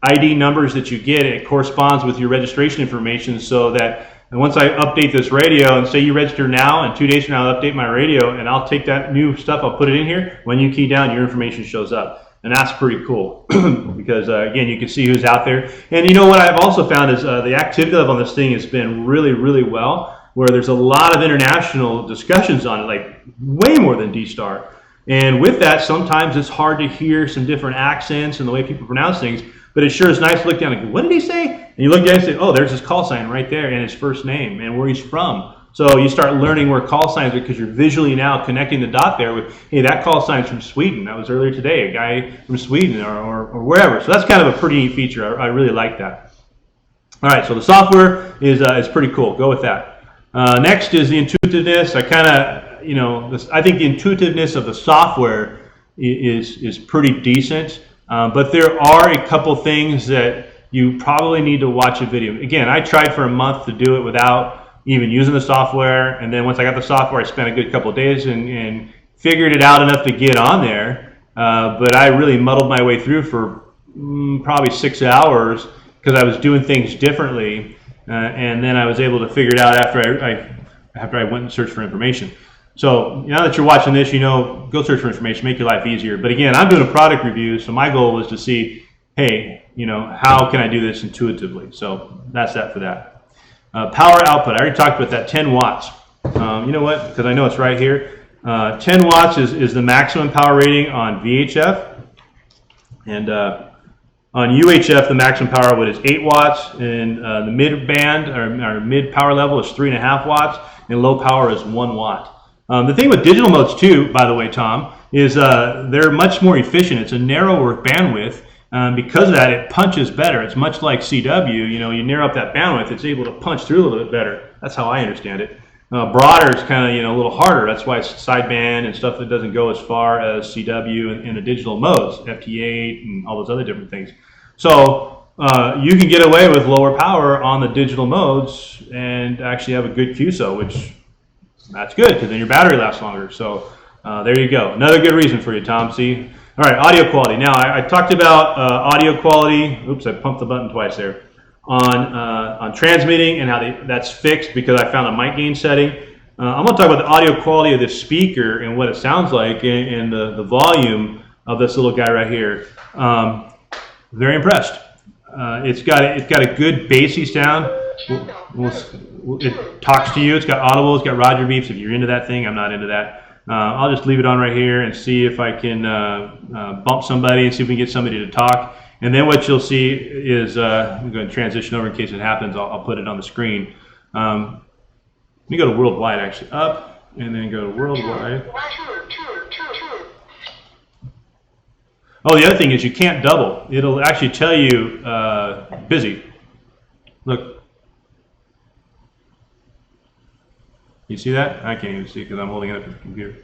ID numbers that you get, and it corresponds with your registration information so that And once I update this radio, and say you register now, and 2 days from now I'll update my radio, and I'll take that new stuff, I'll put it in here. When you key down, your information shows up. And that's pretty cool because, again, you can see who's out there. And you know what I've also found is the activity level on this thing has been really, really well, where there's a lot of international discussions on it, like way more than DStar. And with that, sometimes it's hard to hear some different accents and the way people pronounce things, but it sure is nice to look down and go, what did he say? And you look down and say, oh, there's his call sign right there and his first name and where he's from. So you start learning where call signs are because you're visually now connecting the dot there with, hey, that call sign's from Sweden. That was earlier today, a guy from Sweden or wherever. So that's kind of a pretty neat feature. I really like that. All right, so the software is pretty cool. Go with that. Next is the intuitiveness. I think the intuitiveness of the software is pretty decent, but there are a couple things that you probably need to watch a video. Again, I tried for a month to do it without even using the software, and then once I got the software, I spent a good couple of days and figured it out enough to get on there, but I really muddled my way through for probably 6 hours because I was doing things differently, and then I was able to figure it out after I went and searched for information. So now that you're watching this, go search for information, make your life easier. But again, I'm doing a product review, so my goal was to see, hey, how can I do this intuitively? So that's that for that. Power output, I already talked about that, 10 watts. You know what, because I know it's right here. 10 watts is the maximum power rating on VHF. And on UHF, the maximum power output is 8 watts. And the mid band, or mid power level, is 3.5 watts. And low power is 1 watt. The thing with digital modes too, by the way, Tom, is they're much more efficient. It's a narrower bandwidth. Because of that, it punches better. It's much like CW. You narrow up that bandwidth, it's able to punch through a little bit better. That's how I understand it. Broader is kind of a little harder. That's why it's sideband and stuff that doesn't go as far as CW in the digital modes, FT8 and all those other different things. So you can get away with lower power on the digital modes and actually have a good QSO, which that's good because then your battery lasts longer. So there you go. Another good reason for you, Tom. See. All right, audio quality. Now, I talked about audio quality. Oops, I pumped the button twice there. On transmitting and how that's fixed because I found a mic gain setting. I'm going to talk about the audio quality of this speaker and what it sounds like and the volume of this little guy right here. Very impressed. It's got a good bassy sound. It talks to you. It's got audible. It's got Roger beeps. If you're into that thing, I'm not into that. I'll just leave it on right here and see if I can bump somebody and see if we can get somebody to talk. And then what you'll see is, I'm going to transition over in case it happens. I'll put it on the screen. Let me go to worldwide, actually. Up, and then go to worldwide. Oh, the other thing is you can't double. It'll actually tell you busy. Look. You see that? I can't even see because I'm holding it up to the computer.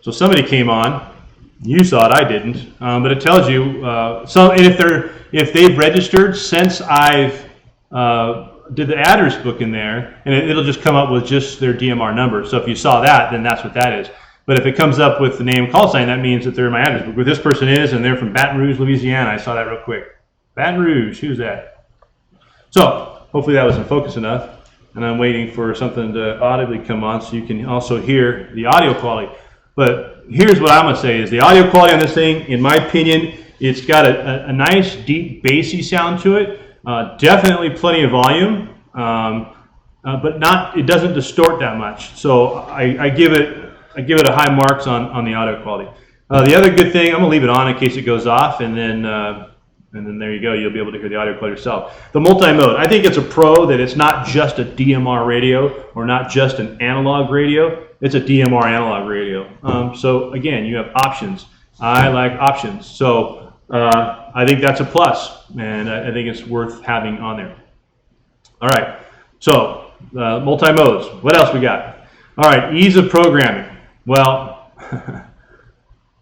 So somebody came on. You saw it, I didn't. But it tells you. And if they've registered since I've did the address book in there, and it'll just come up with just their DMR number. So if you saw that, then that's what that is. But if it comes up with the name call sign, that means that they're in my address book. Where this person is, and they're from Baton Rouge, Louisiana. I saw that real quick. Baton Rouge, who's that? So hopefully that was in focus enough. And I'm waiting for something to audibly come on so you can also hear the audio quality. But here's what I'm going to say is the audio quality on this thing, in my opinion, it's got a nice, deep, bassy sound to it. Definitely plenty of volume, but it doesn't distort that much. So I give it a high marks on the audio quality. The other good thing, I'm going to leave it on in case it goes off, and then there you go, you'll be able to hear the audio quality yourself. The multi-mode, I think it's a pro that it's not just a DMR radio or not just an analog radio, it's a DMR analog radio. So again, you have options. I like options. So I think that's a plus, and I think it's worth having on there. All right, so multi-modes, what else we got? All right, ease of programming. Well,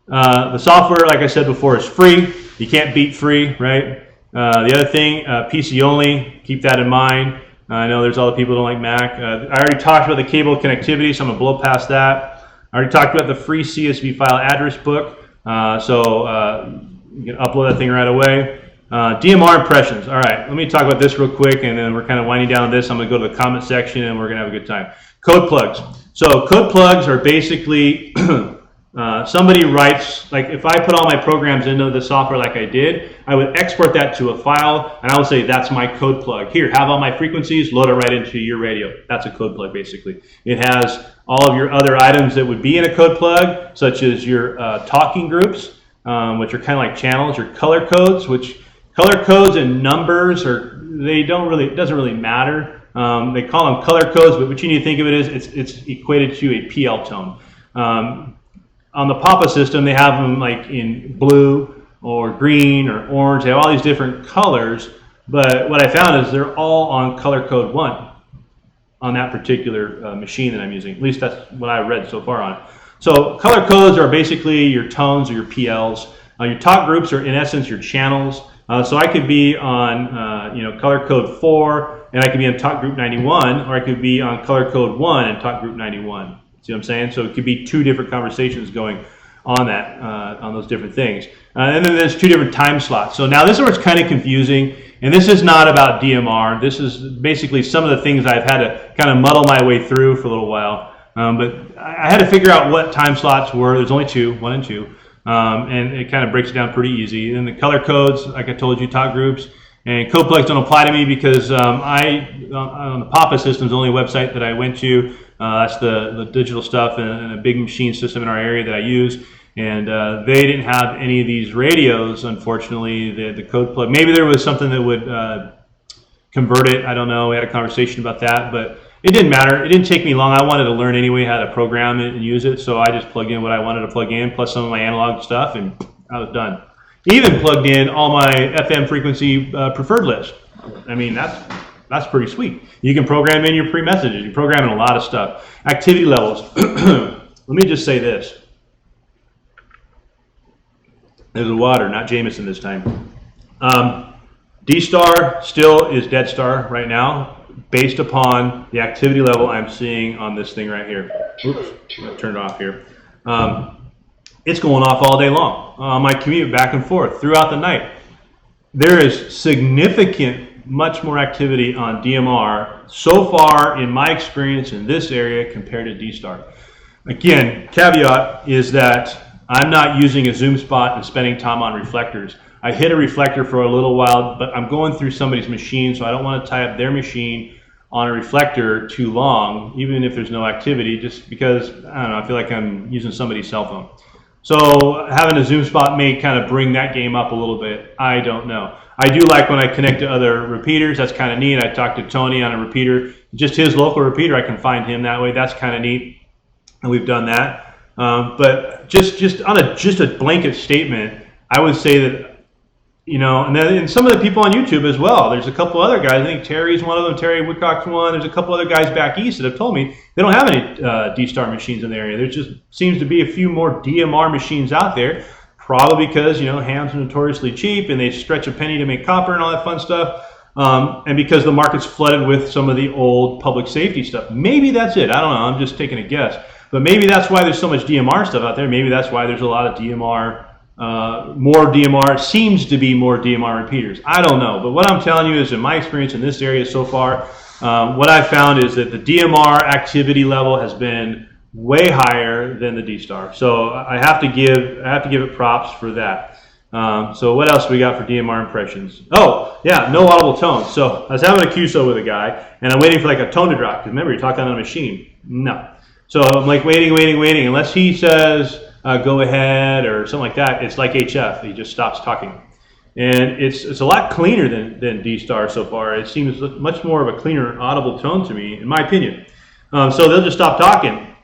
the software, like I said before, is free. You can't beat free, right? The other thing, PC only, keep that in mind. I know there's all the people who don't like Mac. I already talked about the cable connectivity, so I'm going to blow past that. I already talked about the free CSV file address book, so you can upload that thing right away. DMR impressions. All right, let me talk about this real quick, and then we're kind of winding down this. I'm going to go to the comment section, and we're going to have a good time. Code plugs. So code plugs are basically somebody writes, like if I put all my programs into the software like I did, I would export that to a file, and I would say that's my code plug. Here, have all my frequencies, load it right into your radio. That's a code plug, basically. It has all of your other items that would be in a code plug, such as your talking groups, which are kind of like channels, your color codes, which color codes and numbers it doesn't really matter. They call them color codes, but what you need to think of it is it's equated to a PL tone. On the Papa system, they have them like in blue or green or orange. They have all these different colors, but what I found is they're all on color code 1 on that particular machine that I'm using. At least that's what I read so far on it. So color codes are basically your tones or your PLs. Your talk groups are in essence your channels. So I could be on color code 4 and I could be on talk group 91, or I could be on color code 1 and talk group 91. See what I'm saying? So it could be 2 different conversations going on that, on those different things. And then there's 2 different time slots. So now this is where it's kind of confusing, and this is not about DMR. This is basically some of the things I've had to kind of muddle my way through for a little while. But I had to figure out what time slots were. There's only 2, 1 and 2. And it kind of breaks it down pretty easy. And the color codes, like I told you, talk groups, and code plugs don't apply to me because on the Papa system is the only website that I went to. That's the digital stuff and a big machine system in our area that I use. And they didn't have any of these radios, unfortunately, the code plug. Maybe there was something that would convert it. I don't know. We had a conversation about that, but it didn't matter. It didn't take me long. I wanted to learn anyway how to program it and use it, so I just plugged in what I wanted to plug in, plus some of my analog stuff, and I was done. Even plugged in all my FM frequency preferred list. I mean, that's pretty sweet. You can program in your pre-messages. You program in a lot of stuff. Activity levels. Let me just say this. There's water, not Jameson this time. DStar still is DStar right now, based upon the activity level I'm seeing on this thing right here. Oops, I'm going to turn it off here. It's going off all day long on my commute back and forth throughout the night. There is significant, much more activity on DMR so far in my experience in this area compared to DStar. Again, caveat is that I'm not using a zoom spot and spending time on reflectors. I hit a reflector for a little while, but I'm going through somebody's machine, so I don't want to tie up their machine on a reflector too long, even if there's no activity, just because, I don't know, I feel like I'm using somebody's cell phone. So having a zoom spot may kind of bring that game up a little bit. I don't know. I do like when I connect to other repeaters. That's kind of neat. I talked to Tony on a repeater, just his local repeater. I can find him that way. That's kind of neat, and we've done that. But just on a blanket statement, I would say that, and some of the people on YouTube as well. There's a couple other guys. I think Terry's one of them. Terry Woodcock's one. There's a couple other guys back east that have told me they don't have any DStar machines in the area. There just seems to be a few more DMR machines out there, probably because hams are notoriously cheap and they stretch a penny to make copper and all that fun stuff, and because the market's flooded with some of the old public safety stuff. Maybe that's it. I don't know. I'm just taking a guess. But maybe that's why there's so much DMR stuff out there. Maybe that's why there's a lot of DMR. More DMR, seems to be more DMR repeaters. I don't know, but what I'm telling you is in my experience in this area so far, what I've found is that the DMR activity level has been way higher than the DStar. So I have to give it props for that. So what else we got for DMR impressions? Oh yeah, no audible tones. So I was having a QSO with a guy, and I'm waiting for like a tone to drop. Because remember, you're talking on a machine. No. So I'm like waiting. Unless he says, go ahead or something like that, it's like HF. He just stops talking, and it's a lot cleaner than DStar so far. It seems much more of a cleaner audible tone to me, in my opinion. So they'll just stop talking,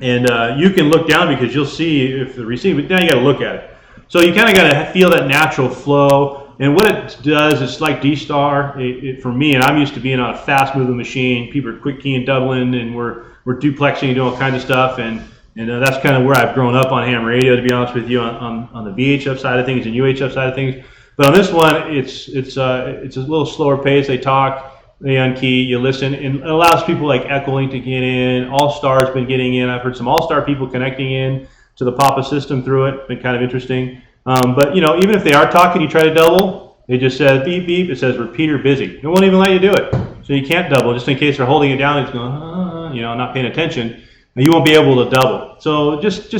and you can look down because you'll see if the receiver. But now you got to look at it. So you kind of got to feel that natural flow. And what it does, it's like DStar for me, and I'm used to being on a fast moving machine. People are quick keying, doubling, and we're duplexing and doing all kinds of stuff, and that's kind of where I've grown up on ham radio, to be honest with you, on the VHF side of things and UHF side of things. But on this one, it's a little slower pace. They talk, they unkey, you listen, and it allows people like Echoing to get in. All-Star's been getting in. I've heard some All-Star people connecting in to the Papa system through it. Been kind of interesting. But even if they are talking, you try to double, It just says beep beep. It says repeater busy. It won't even let you do it. So you can't double, just in case they're holding it down. It's going, you know, not paying attention. And you won't be able to double. So just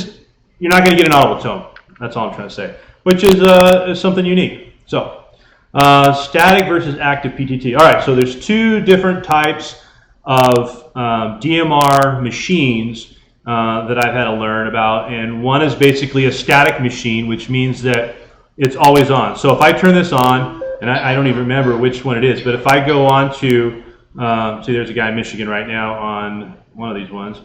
you're not going to get an audible tone. That's all I'm trying to say. Which is something unique. So static versus active PTT. All right. So there's two different types of DMR machines that I've had to learn about, and one is basically a static machine, which means that it's always on. So if I turn this on, and I don't even remember which one it is, but if I go on to, see, there's a guy in Michigan right now on one of these ones,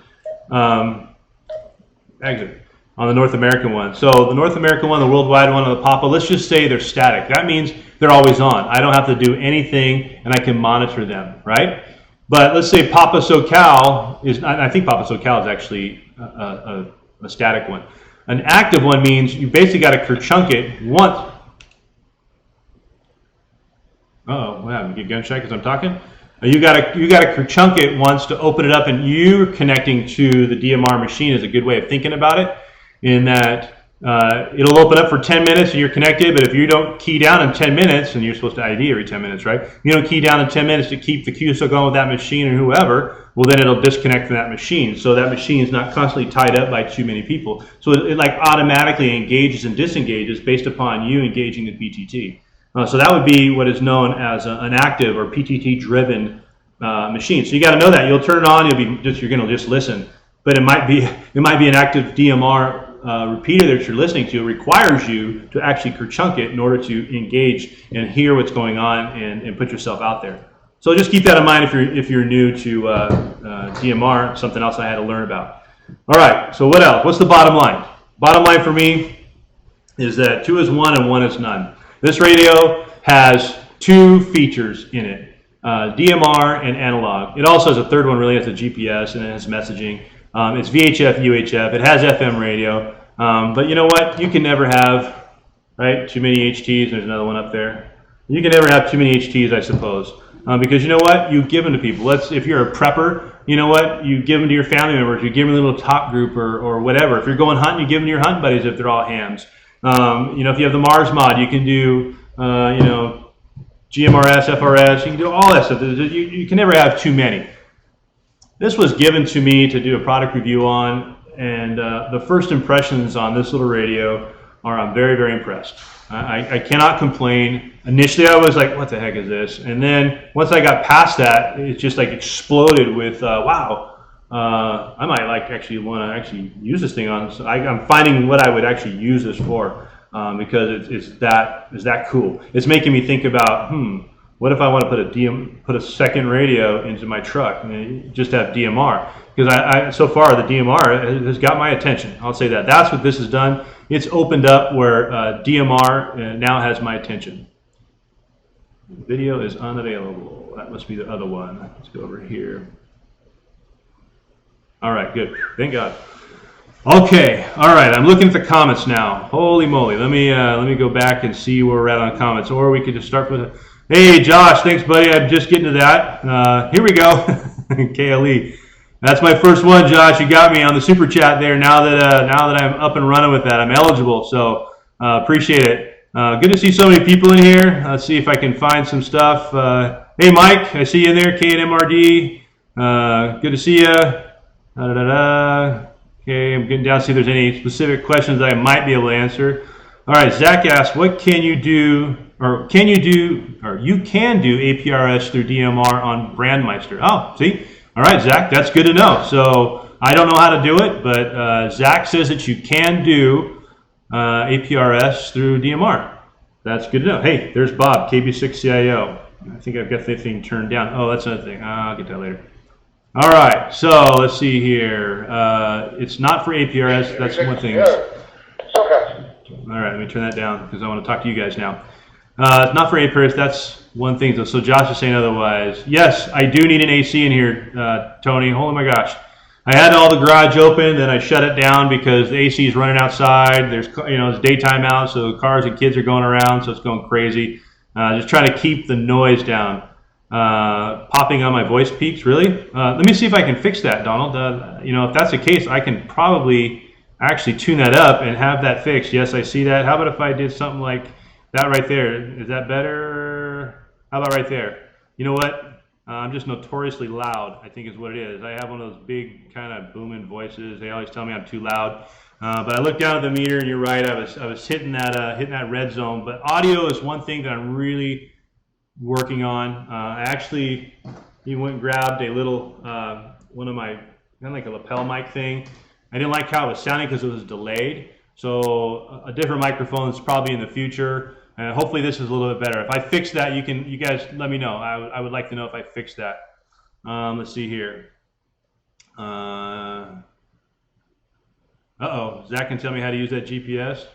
exit, on the North American one. So the North American one, the worldwide one, and the Papa, let's just say they're static. That means they're always on. I don't have to do anything, and I can monitor them, right? But let's say Papa SoCal is, I think Papa SoCal is actually a static one. An active one means you basically got to kerchunk it once. Uh-oh, what happened? Get gunshot because I'm talking? You got to kerchunk it once to open it up, and you connecting to the DMR machine is a good way of thinking about it, in that it'll open up for 10 minutes and you're connected, but if you don't key down in 10 minutes, and you're supposed to ID every 10 minutes, right? You don't key down in 10 minutes to keep the QSO going with that machine or whoever, well, then it'll disconnect from that machine. So that machine is not constantly tied up by too many people. So it like automatically engages and disengages based upon you engaging the PTT. So that would be what is known as an active or PTT-driven machine. So you got to know that. You'll turn it on. You're going to just listen, but it might be an active DMR repeater that you're listening to. It requires you to actually kerchunk it in order to engage and hear what's going on and put yourself out there. So just keep that in mind if you're new to DMR, something else I had to learn about. All right, so what else? What's the bottom line? Bottom line for me is that 2 is 1 and 1 is none. This radio has two features in it, DMR and analog. It also has a third one, really has a GPS, and it has messaging. It's VHF, UHF. It has FM radio. But you know what? You can never have, right, too many HTs. There's another one up there. You can never have too many HTs, I suppose. Because you know what? You give them to people. If you're a prepper, you know what? You give them to your family members. You give them a little top group or whatever. If you're going hunting, you give them to your hunting buddies if they're all hams. You know, if you have the Mars mod, you can do, you know, GMRS, FRS. You can do all that stuff. You can never have too many. This was given to me to do a product review on, and the first impressions on this little radio are I'm very, very impressed. I cannot complain. Initially, I was like, what the heck is this? And then once I got past that, it just like exploded with, wow, I might actually want to actually use this thing on. So I'm finding what I would actually use this for because it's that cool. It's making me think about, what if I want to put a second radio into my truck and just have DMR? Because so far the DMR has got my attention. I'll say that. That's what this has done. It's opened up where DMR now has my attention. Video is unavailable. That must be the other one. Let's go over here. All right, good. Thank God. Okay, all right. I'm looking at the comments now. Holy moly! Let me go back and see where we're at on comments, or we could just start with. Hey, Josh, thanks, buddy. I'm just getting to that. Here we go. KLE. That's my first one, Josh. You got me on the super chat there. Now that I'm up and running with that, I'm eligible. So appreciate it. Good to see so many people in here. Let's see if I can find some stuff. Hey, Mike, I see you in there. K&MRD. Good to see you. Okay, I'm getting down to see if there's any specific questions that I might be able to answer. All right, Zach asked, what can you do, or you can do APRS through DMR on Brandmeister? Oh, see? All right, Zach, that's good to know. So I don't know how to do it, but Zach says that you can do APRS through DMR. That's good to know. Hey, there's Bob, KB6CIO. I think I've got the thing turned down. Oh, that's another thing. I'll get that later. All right, so let's see here. It's not for APRS. That's one thing. All right, let me turn that down because I want to talk to you guys now. It's not for APRS. That's one thing. So Josh is saying otherwise. Yes, I do need an AC in here, Tony. Oh my gosh. I had all the garage open, then I shut it down because the AC is running outside. There's, it's daytime out, so cars and kids are going around, so it's going crazy. Just trying to keep the noise down. Popping on my voice peaks, really? Let me see if I can fix that, Donald. If that's the case, I can probably actually tune that up and have that fixed. Yes, I see that. How about if I did something like That right there, is that better? How about right there? You know what? I'm just notoriously loud, I think is what it is. I have one of those big kind of booming voices. They always tell me I'm too loud. But I looked down at the meter, and you're right. I was hitting that red zone. But audio is one thing that I'm really working on. I actually even went and grabbed a little one of my kind of like a lapel mic thing. I didn't like how it was sounding because it was delayed. So a different microphone is probably in the future. Hopefully this is a little bit better. If I fix that, you guys let me know. I would like to know if I fixed that. Let's see here. Zach can tell me how to use that GPS.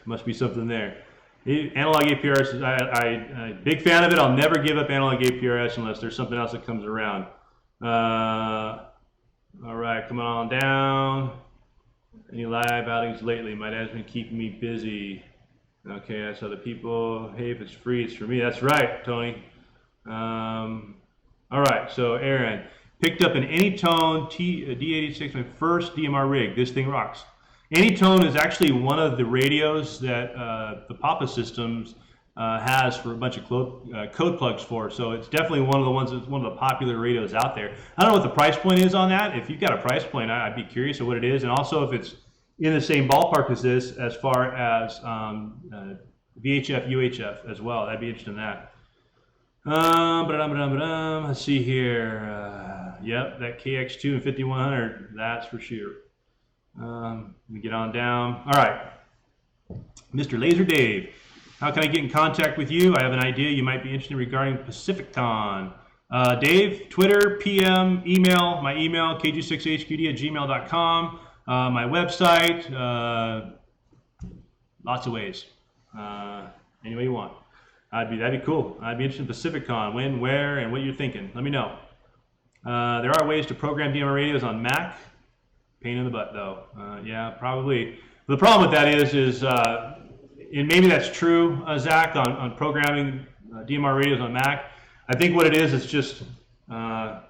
Must be something there. Analog APRS, I'm big fan of it. I'll never give up analog APRS unless there's something else that comes around. All right, coming on down. Any live outings lately? My dad's been keeping me busy. Okay, I saw the people. Hey, if it's free, it's for me. That's right, Tony. All right, so Aaron picked up an Anytone D86, my first DMR rig. This thing rocks. Anytone is actually one of the radios that the Papa Systems has for a bunch of code plugs for. So it's definitely one of the ones that's one of the popular radios out there. I don't know what the price point is on that. If you've got a price point, I'd be curious of what it is, and also if it's in the same ballpark as this as far as VHF, UHF as well. I'd be interested in that. Let's see here. Yep, that KX2 and 5100, that's for sure. Let me get on down. All right, Mr. Laser Dave, how can I get in contact with you? I have an idea you might be interested regarding PacificCon. Dave, Twitter, PM, email, my email, kg6hqd@gmail.com. My website, lots of ways. Any way you want. That'd be cool. I'd be interested in PacificCon. When, where, and what you're thinking. Let me know. There are ways to program DMR radios on Mac. Pain in the butt, though. Yeah, probably. The problem with that is and maybe that's true, Zach, on programming DMR radios on Mac. I think what it is just, I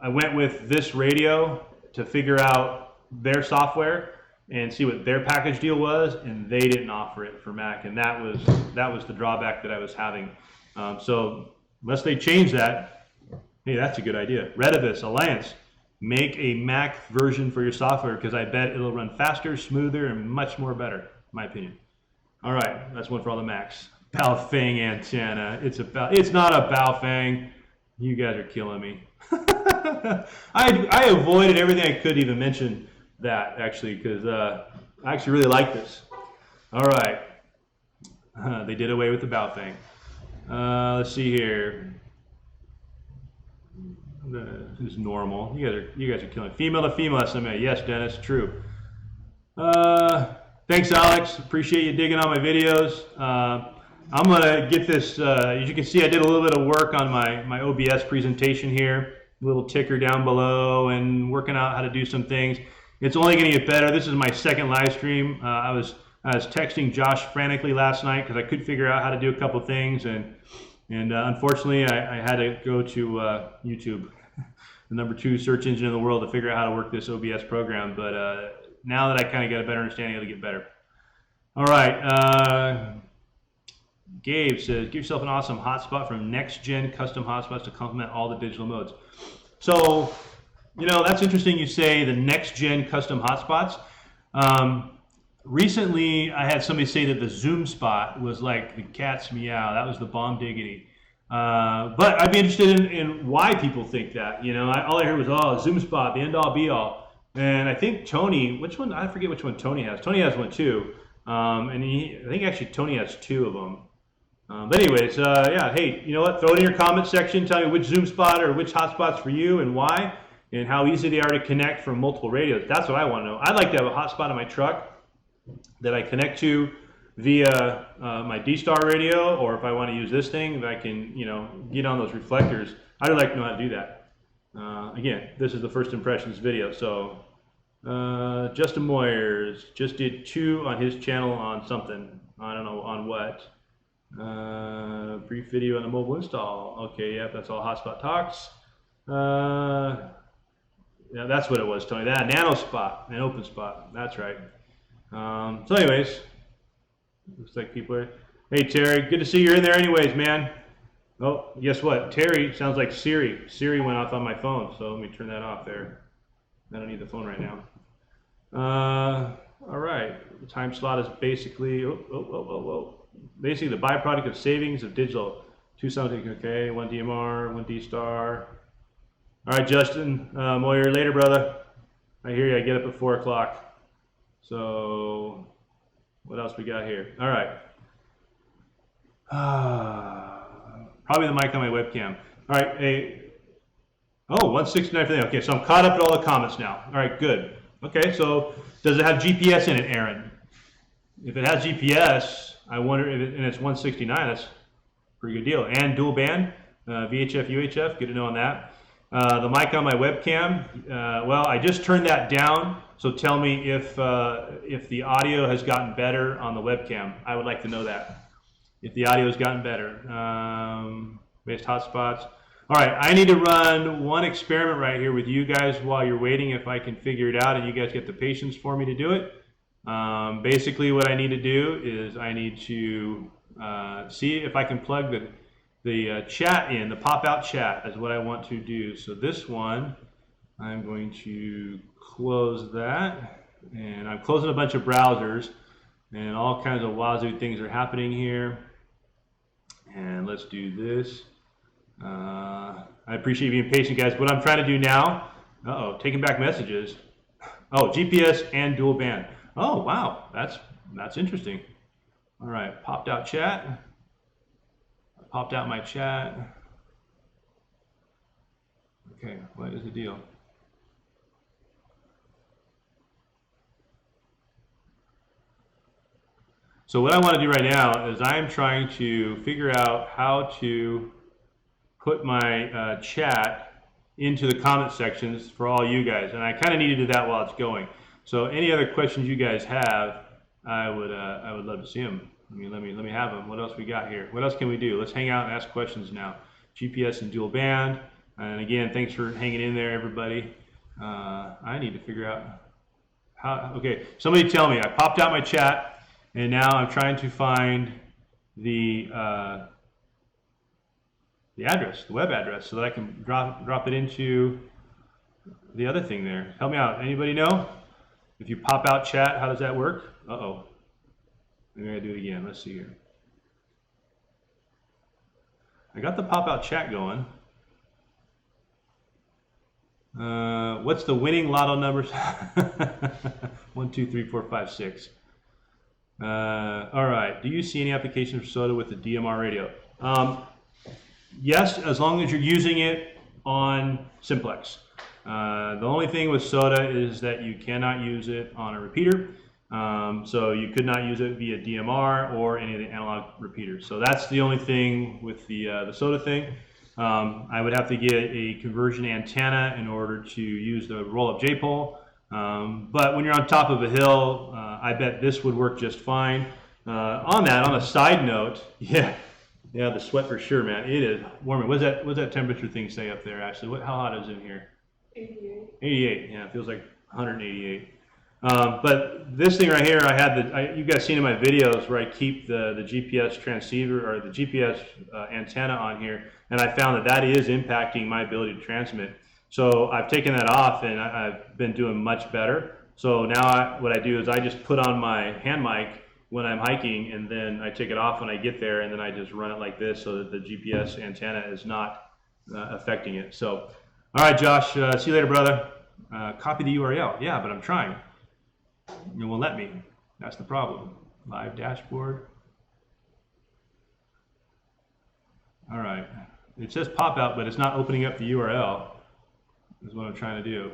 went with this radio to figure out their software and see what their package deal was, and they didn't offer it for Mac, and that was the drawback that I was having. So unless they change that, hey, that's a good idea. Retevis, Alliance, make a Mac version for your software, because I bet it'll run faster, smoother, and much more better, in my opinion. All right, that's one for all the Macs. Baofeng antenna. It's not a Baofeng. You guys are killing me. I avoided everything I could even mention that, actually, because I actually really like this. All right. They did away with the Baofeng. Let's see here. This is normal. You guys are killing me. Female to female SMA. Yes, Dennis, true. Thanks, Alex. Appreciate you digging on my videos. I'm going to get this, as you can see, I did a little bit of work on my OBS presentation here. A little ticker down below, and working out how to do some things. It's only going to get better. This is my second live stream. I was texting Josh frantically last night because I couldn't figure out how to do a couple things, and unfortunately I had to go to YouTube, the #2 search engine in the world, to figure out how to work this OBS program. But now that I kind of got a better understanding, it'll get better. All right. Gabe says, give yourself an awesome hotspot from next-gen custom hotspots to complement all the digital modes. So, that's interesting you say the next-gen custom hotspots. Recently, I had somebody say that the Zoom spot was like the cat's meow. That was the bomb diggity. But I'd be interested in why people think that. All I heard was, Zoom spot, the end-all, be-all. And I think Tony, which one? I forget which one Tony has. Tony has one too. I think actually Tony has 2 of them. But anyways, yeah, hey, you know what? Throw it in your comment section. Tell me which Zoom spot or which hotspots for you and why, and how easy they are to connect from multiple radios. That's what I want to know. I'd like to have a hotspot in my truck that I connect to via my DStar radio, or if I want to use this thing, that I can, get on those reflectors. I'd like to know how to do that. Again, this is the first impressions video. So Justin Moyers just did 2 on his channel on something. I don't know on what. Brief video on the mobile install. Okay, yeah, that's all hotspot talks. Yeah, that's what it was, Tony. That nano spot and open spot. That's right. So anyways, looks like people are. Hey, Terry. Good to see you're in there anyways, man. Oh, guess what? Terry sounds like Siri. Siri went off on my phone, so let me turn that off there. I don't need the phone right now. All right. The time slot is basically, basically the byproduct of savings of digital. 2 something, okay, 1 DMR, 1 DStar. All right, Justin, Moyer, later, brother. I hear you. I get up at 4 o'clock. So, what else we got here? All right. Probably the mic on my webcam. All right. Oh, 169 for them. Okay, so I'm caught up to all the comments now. All right, good. Okay, so does it have GPS in it, Aaron? If it has GPS, I wonder if it, and it's 169. That's a pretty good deal. And dual band, VHF, UHF. Good to know on that. The mic on my webcam. Well, I just turned that down. So tell me if the audio has gotten better on the webcam. I would like to know that. If the audio has gotten better. Based hotspots. All right, I need to run one experiment right here with you guys while you're waiting, if I can figure it out and you guys get the patience for me to do it. Basically what I need to do is I need to see if I can plug the chat in, the pop-out chat is what I want to do. So this one, I'm going to close that, and I'm closing a bunch of browsers, and all kinds of wazoo things are happening here. And let's do this. I appreciate you being patient, guys. What I'm trying to do now, taking back messages. Oh, GPS and dual band. Oh, wow, that's interesting. All right, popped out chat. I popped out my chat. Okay, what is the deal? So what I want to do right now is I'm trying to figure out how to put my chat into the comment sections for all you guys, and I kind of need to do that while it's going. So any other questions you guys have, I would love to see them. Let me have them. What else we got here? What else can we do? Let's hang out and ask questions now. GPS and dual band. And again, thanks for hanging in there, everybody. I need to figure out how. Okay, somebody tell me. I popped out my chat, and now I'm trying to find the address, the web address, so that I can drop it into the other thing there. Help me out. Anybody know? If you pop out chat, how does that work? Uh-oh. Maybe I gotta do it again. Let's see here. I got the pop out chat going. What's the winning lotto numbers? 1, 2, 3, 4, 5, 6. All right. Do you see any application for SOTA with the DMR radio? Yes, as long as you're using it on simplex. The only thing with SOTA is that you cannot use it on a repeater. So you could not use it via DMR or any of the analog repeaters. So that's the only thing with the SOTA thing. I would have to get a conversion antenna in order to use the roll-up J-pole. But when you're on top of a hill, I bet this would work just fine. On a side note, yeah, the sweat for sure, man. It is warming. What's that temperature thing say up there, Ashley? How hot is it in here? 88. 88, yeah, it feels like 188. But this thing right here, you guys seen in my videos where I keep the GPS transceiver or the GPS antenna on here, and I found that is impacting my ability to transmit. So I've taken that off, and I've been doing much better. So now what I do is I just put on my hand mic when I'm hiking, and then I take it off when I get there, and then I just run it like this so that the GPS antenna is not affecting it. So, all right, Josh, see you later, brother. Copy the URL. Yeah, but I'm trying. It won't let me. That's the problem. Live dashboard. All right. It says pop out, but it's not opening up the URL. Is what I'm trying to do.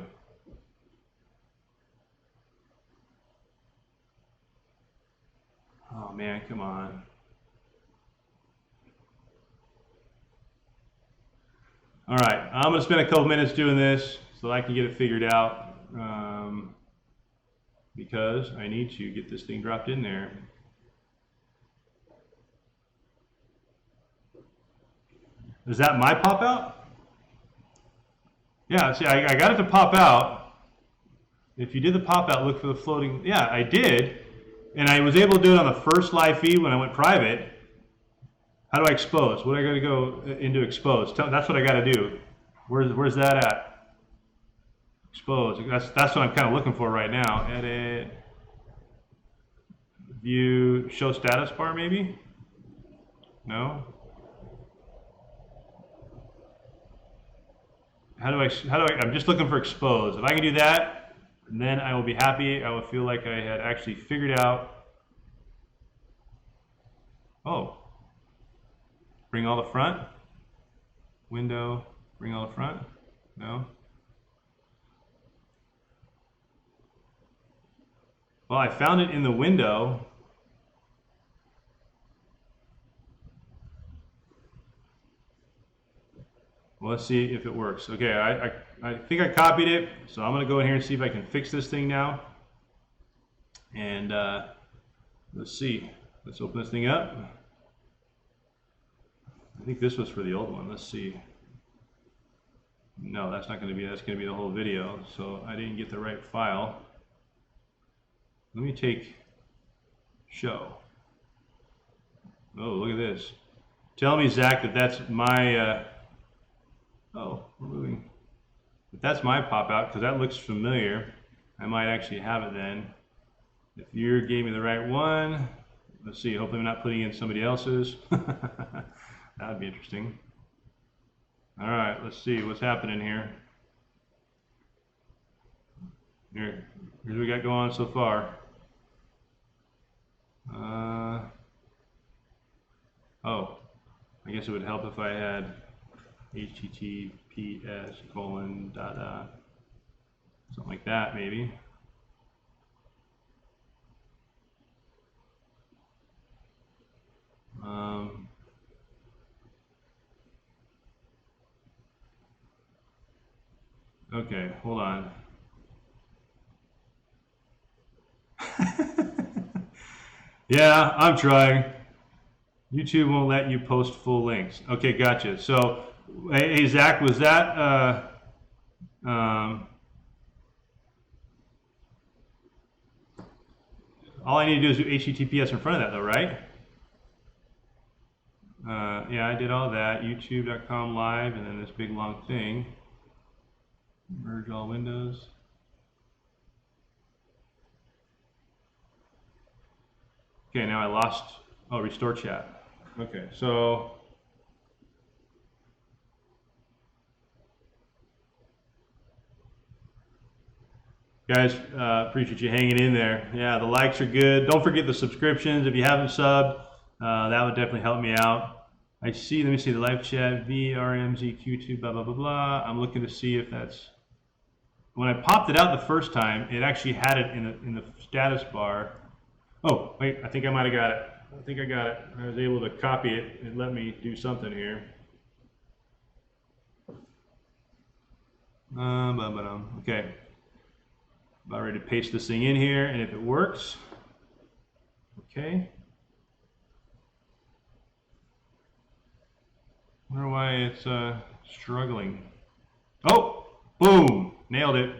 Oh man, come on. All right, I'm going to spend a couple minutes doing this so I can get it figured out. Because I need to get this thing dropped in there. Is that my pop out? Yeah, see, I got it to pop out. If you did the pop out, look for the floating. Yeah, I did. And I was able to do it on the first live feed when I went private. How do I expose? What do I got to go into expose? That's what I got to do. Where's that at? Expose. That's what I'm kind of looking for right now. Edit. View. Show status bar maybe? No. How do I? I'm just looking for expose. If I can do that, then I will be happy. I will feel like I had actually figured out. Oh. Bring all the front. Window. Bring all the front. No. Well, I found it in the window. Well, let's see if it works. Okay, I think I copied it, so I'm going to go in here and see if I can fix this thing now. And let's see. Let's open this thing up. I think this was for the old one. Let's see. No, that's not going to be. That's going to be the whole video. So I didn't get the right file. Let me take show. Oh, look at this. Tell me, Zach, that that's my. Oh, we're moving. If that's my pop out, because that looks familiar, I might actually have it then. If you gave me the right one, let's see. Hopefully, I'm not putting in somebody else's. That would be interesting. All right, let's see what's happening here. Here's what we got going on so far. Oh, I guess it would help if I had https : something like that, maybe. Okay, hold on. Yeah, I'm trying. YouTube won't let you post full links. Okay, gotcha. So, hey Zach, was that all I need to do is do HTTPS in front of that, though, right? Yeah, I did all that. YouTube.com live, and then this big long thing. Merge all windows. Okay, now I lost. Oh, restore chat. Okay, so guys, appreciate you hanging in there. Yeah, the likes are good. Don't forget the subscriptions. If you haven't subbed, that would definitely help me out. I see, let me see the live chat, VRMZQ2, blah, blah, blah, blah. I'm looking to see if that's, when I popped it out the first time, it actually had it in the status bar. Oh, wait, I think I might have got it. I think I got it. I was able to copy it and let me do something here. Okay. About ready to paste this thing in here, and if it works, okay. Wonder why it's struggling. Oh, boom, nailed it.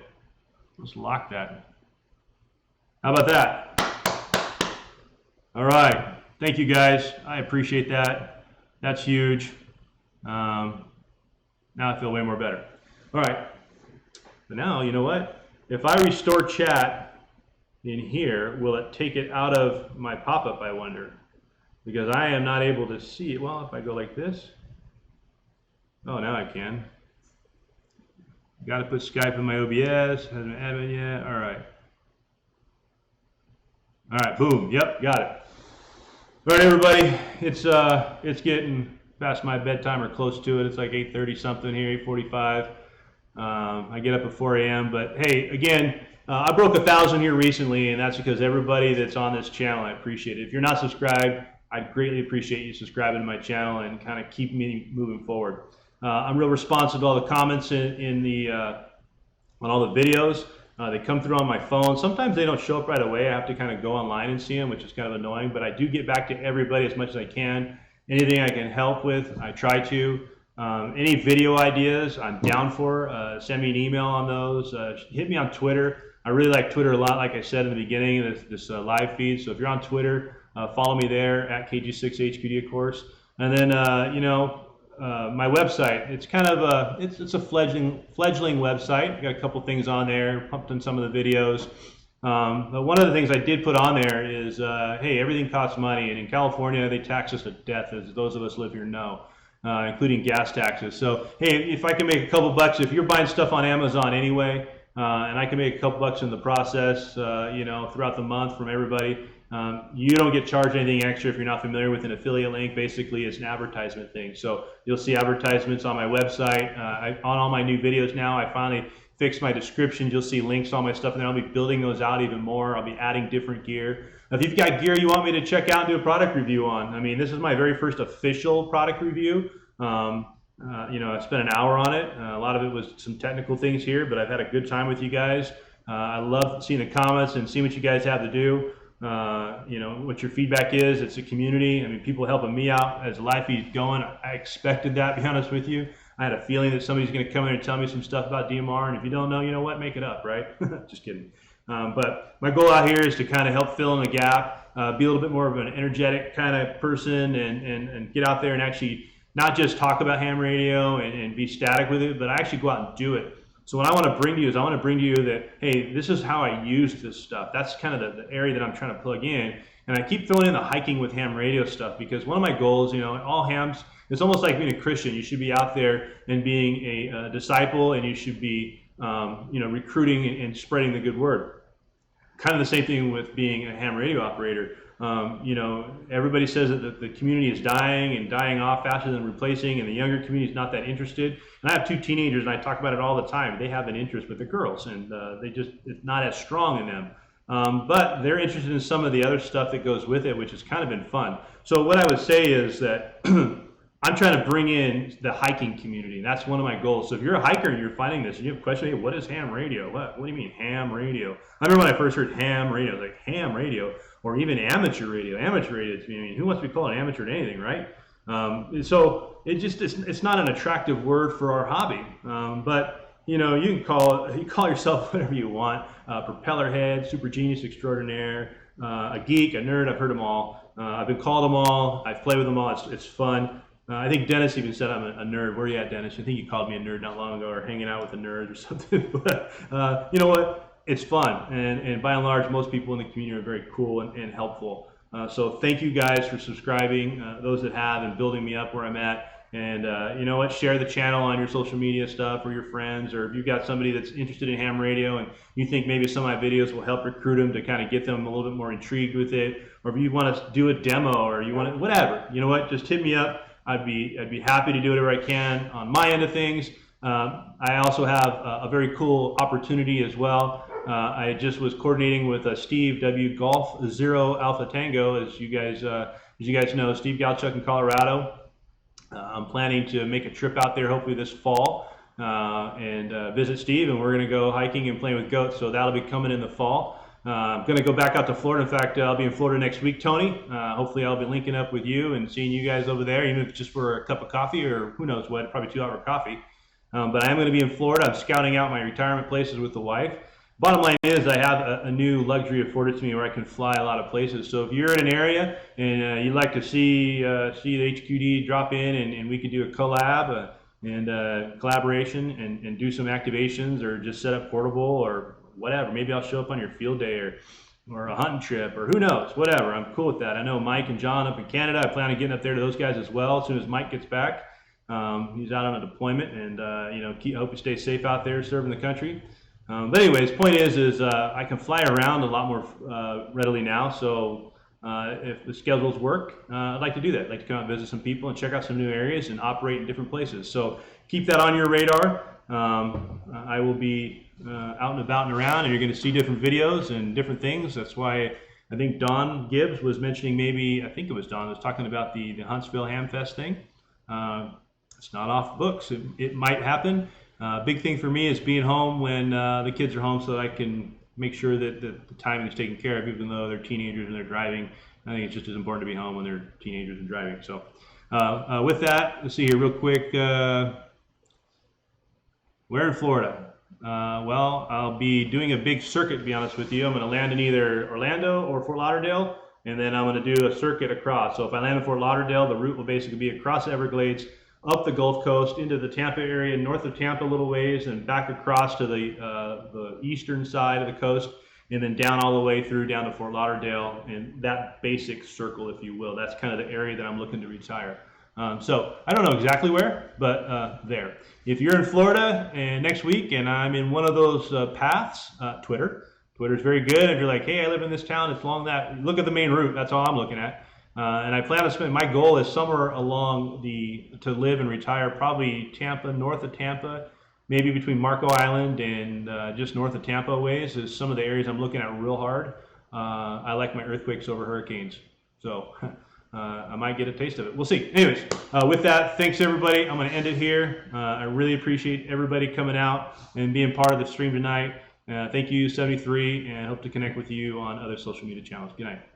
Let's lock that. How about that? All right, thank you guys. I appreciate that. That's huge. Now I feel way more better. All right, but now you know what? If I restore chat in here, will it take it out of my pop-up, I wonder? Because I am not able to see it. Well, if I go like this. Oh, now I can. Got to put Skype in my OBS. Hasn't added yet. All right. All right, boom. Yep, got it. All right, everybody. It's getting past my bedtime or close to it. It's like 8:30 something here, 8:45. I get up at 4 a.m. But hey, again, I broke 1,000 here recently, and that's because everybody that's on this channel, I appreciate it. If you're not subscribed, I'd greatly appreciate you subscribing to my channel and kind of keep me moving forward. I'm real responsive to all the comments on all the videos. They come through on my phone. Sometimes they don't show up right away. I have to kind of go online and see them, which is kind of annoying. But I do get back to everybody as much as I can. Anything I can help with, I try to. Any video ideas, I'm down for. Send me an email on those. Hit me on Twitter. I really like Twitter a lot, like I said in the beginning of this live feed. So if you're on Twitter, follow me there at KG6HQD, of course. And then, my website, it's kind of it's a fledgling website. Got a couple things on there, pumped in some of the videos. But one of the things I did put on there is, hey, everything costs money, and in California they tax us to death, as those of us live here know, including gas taxes. So, hey, if I can make a couple bucks, if you're buying stuff on Amazon anyway, and I can make a couple bucks in the process, throughout the month from everybody. You don't get charged anything extra if you're not familiar with an affiliate link. Basically, it's an advertisement thing. So you'll see advertisements on my website. On all my new videos now, I finally fixed my descriptions. You'll see links to all my stuff, and then I'll be building those out even more. I'll be adding different gear. If you've got gear you want me to check out and do a product review on, I mean, this is my very first official product review. I spent an hour on it. A lot of it was some technical things here, but I've had a good time with you guys. I love seeing the comments and seeing what you guys have to do. What your feedback is. It's a community. I mean, people helping me out as life is going. I expected that, to be honest with you. I had a feeling that somebody's going to come in and tell me some stuff about DMR, and if you don't know, you know what? Make it up, right? Just kidding. But my goal out here is to kind of help fill in the gap, be a little bit more of an energetic kind of person, and get out there and actually not just talk about ham radio and be static with it, but actually go out and do it. So what I want to bring to you is I want to bring to you that, hey, this is how I use this stuff. That's kind of the area that I'm trying to plug in. And I keep throwing in the hiking with ham radio stuff because one of my goals, all hams, it's almost like being a Christian. You should be out there and being a disciple, and you should be, recruiting and spreading the good word. Kind of the same thing with being a ham radio operator. Everybody says that the community is dying and dying off faster than replacing, and the younger community is not that interested. And I have two teenagers, and I talk about it all the time. They have an interest with the girls, and it's not as strong in them. But they're interested in some of the other stuff that goes with it, which has kind of been fun. So what I would say is that I'm trying to bring in the hiking community, and that's one of my goals. So if you're a hiker and you're finding this and you have a question, hey, what is ham radio? What do you mean ham radio? I remember when I first heard ham radio, I was like, ham radio, or even amateur radio. Amateur radio, I mean, who wants to be called an amateur to anything, right? So it's not an attractive word for our hobby. But you can call yourself whatever you want. Propeller head, super genius extraordinaire, a geek, a nerd. I've heard them all. I've been called them all. I've played with them all. It's fun. I think Dennis even said I'm a nerd. Where are you at, Dennis? I think you called me a nerd not long ago, or hanging out with the nerds or something. But you know what? It's fun, and by and large, most people in the community are very cool and helpful. So thank you guys for subscribing, those that have, and building me up where I'm at. And you know what? Share the channel on your social media stuff or your friends, or if you've got somebody that's interested in ham radio and you think maybe some of my videos will help recruit them to kind of get them a little bit more intrigued with it, or if you want to do a demo, or you want to, whatever, you know what? Just hit me up. I'd be happy to do whatever I can on my end of things. I also have a very cool opportunity as well. I just was coordinating with Steve W. Golf 0 Alpha Tango, as you guys know, Steve Galchuk in Colorado. I'm planning to make a trip out there hopefully this fall and visit Steve, and we're going to go hiking and playing with goats. So that'll be coming in the fall. I'm going to go back out to Florida. In fact, I'll be in Florida next week, Tony. Hopefully I'll be linking up with you and seeing you guys over there, even if it's just for a cup of coffee or who knows what, probably 2-hour coffee. But I am going to be in Florida. I'm scouting out my retirement places with the wife. Bottom line is I have a new luxury afforded to me where I can fly a lot of places. So if you're in an area and you'd like to see the HQD drop in and we could do a collab and collaboration and do some activations, or just set up portable or whatever. Maybe I'll show up on your field day or a hunting trip, or who knows, whatever. I'm cool with that. I know Mike and John up in Canada. I plan on getting up there to those guys as well as soon as Mike gets back. He's out on a deployment, and hope you stay safe out there serving the country. But anyways, point is I can fly around a lot more readily now. So if the schedules work, I'd like to do that. I'd like to come out and visit some people and check out some new areas and operate in different places. So keep that on your radar. I will be out and about and around, and you're going to see different videos and different things. That's why I think Don Gibbs was mentioning, maybe, I think it was Don, was talking about the Huntsville Hamfest thing. It's not off the books. It might happen. Big thing for me is being home when the kids are home, so that I can make sure that the timing is taken care of, even though they're teenagers and they're driving. I think it's just as important to be home when they're teenagers and driving. So with that, let's see here real quick. Where in Florida? Well, I'll be doing a big circuit, to be honest with you. I'm going to land in either Orlando or Fort Lauderdale. and then I'm going to do a circuit across. So if I land in Fort Lauderdale, the route will basically be across the Everglades, up the Gulf Coast, into the Tampa area, north of Tampa a little ways, and back across to the eastern side of the coast, and then down all the way through down to Fort Lauderdale, and that basic circle, if you will. That's kind of the area that I'm looking to retire. So I don't know exactly where, but there. If you're in Florida and next week and I'm in one of those paths, Twitter's very good. If you're like, hey, I live in this town, it's along that, look at the main route. That's all I'm looking at. And I plan to spend, my goal is somewhere along to live and retire, probably Tampa, north of Tampa, maybe between Marco Island and just north of Tampa ways is some of the areas I'm looking at real hard. I like my earthquakes over hurricanes. So I might get a taste of it. We'll see. Anyways, with that, thanks everybody. I'm going to end it here. I really appreciate everybody coming out and being part of the stream tonight. Thank you, 73, and I hope to connect with you on other social media channels. Good night.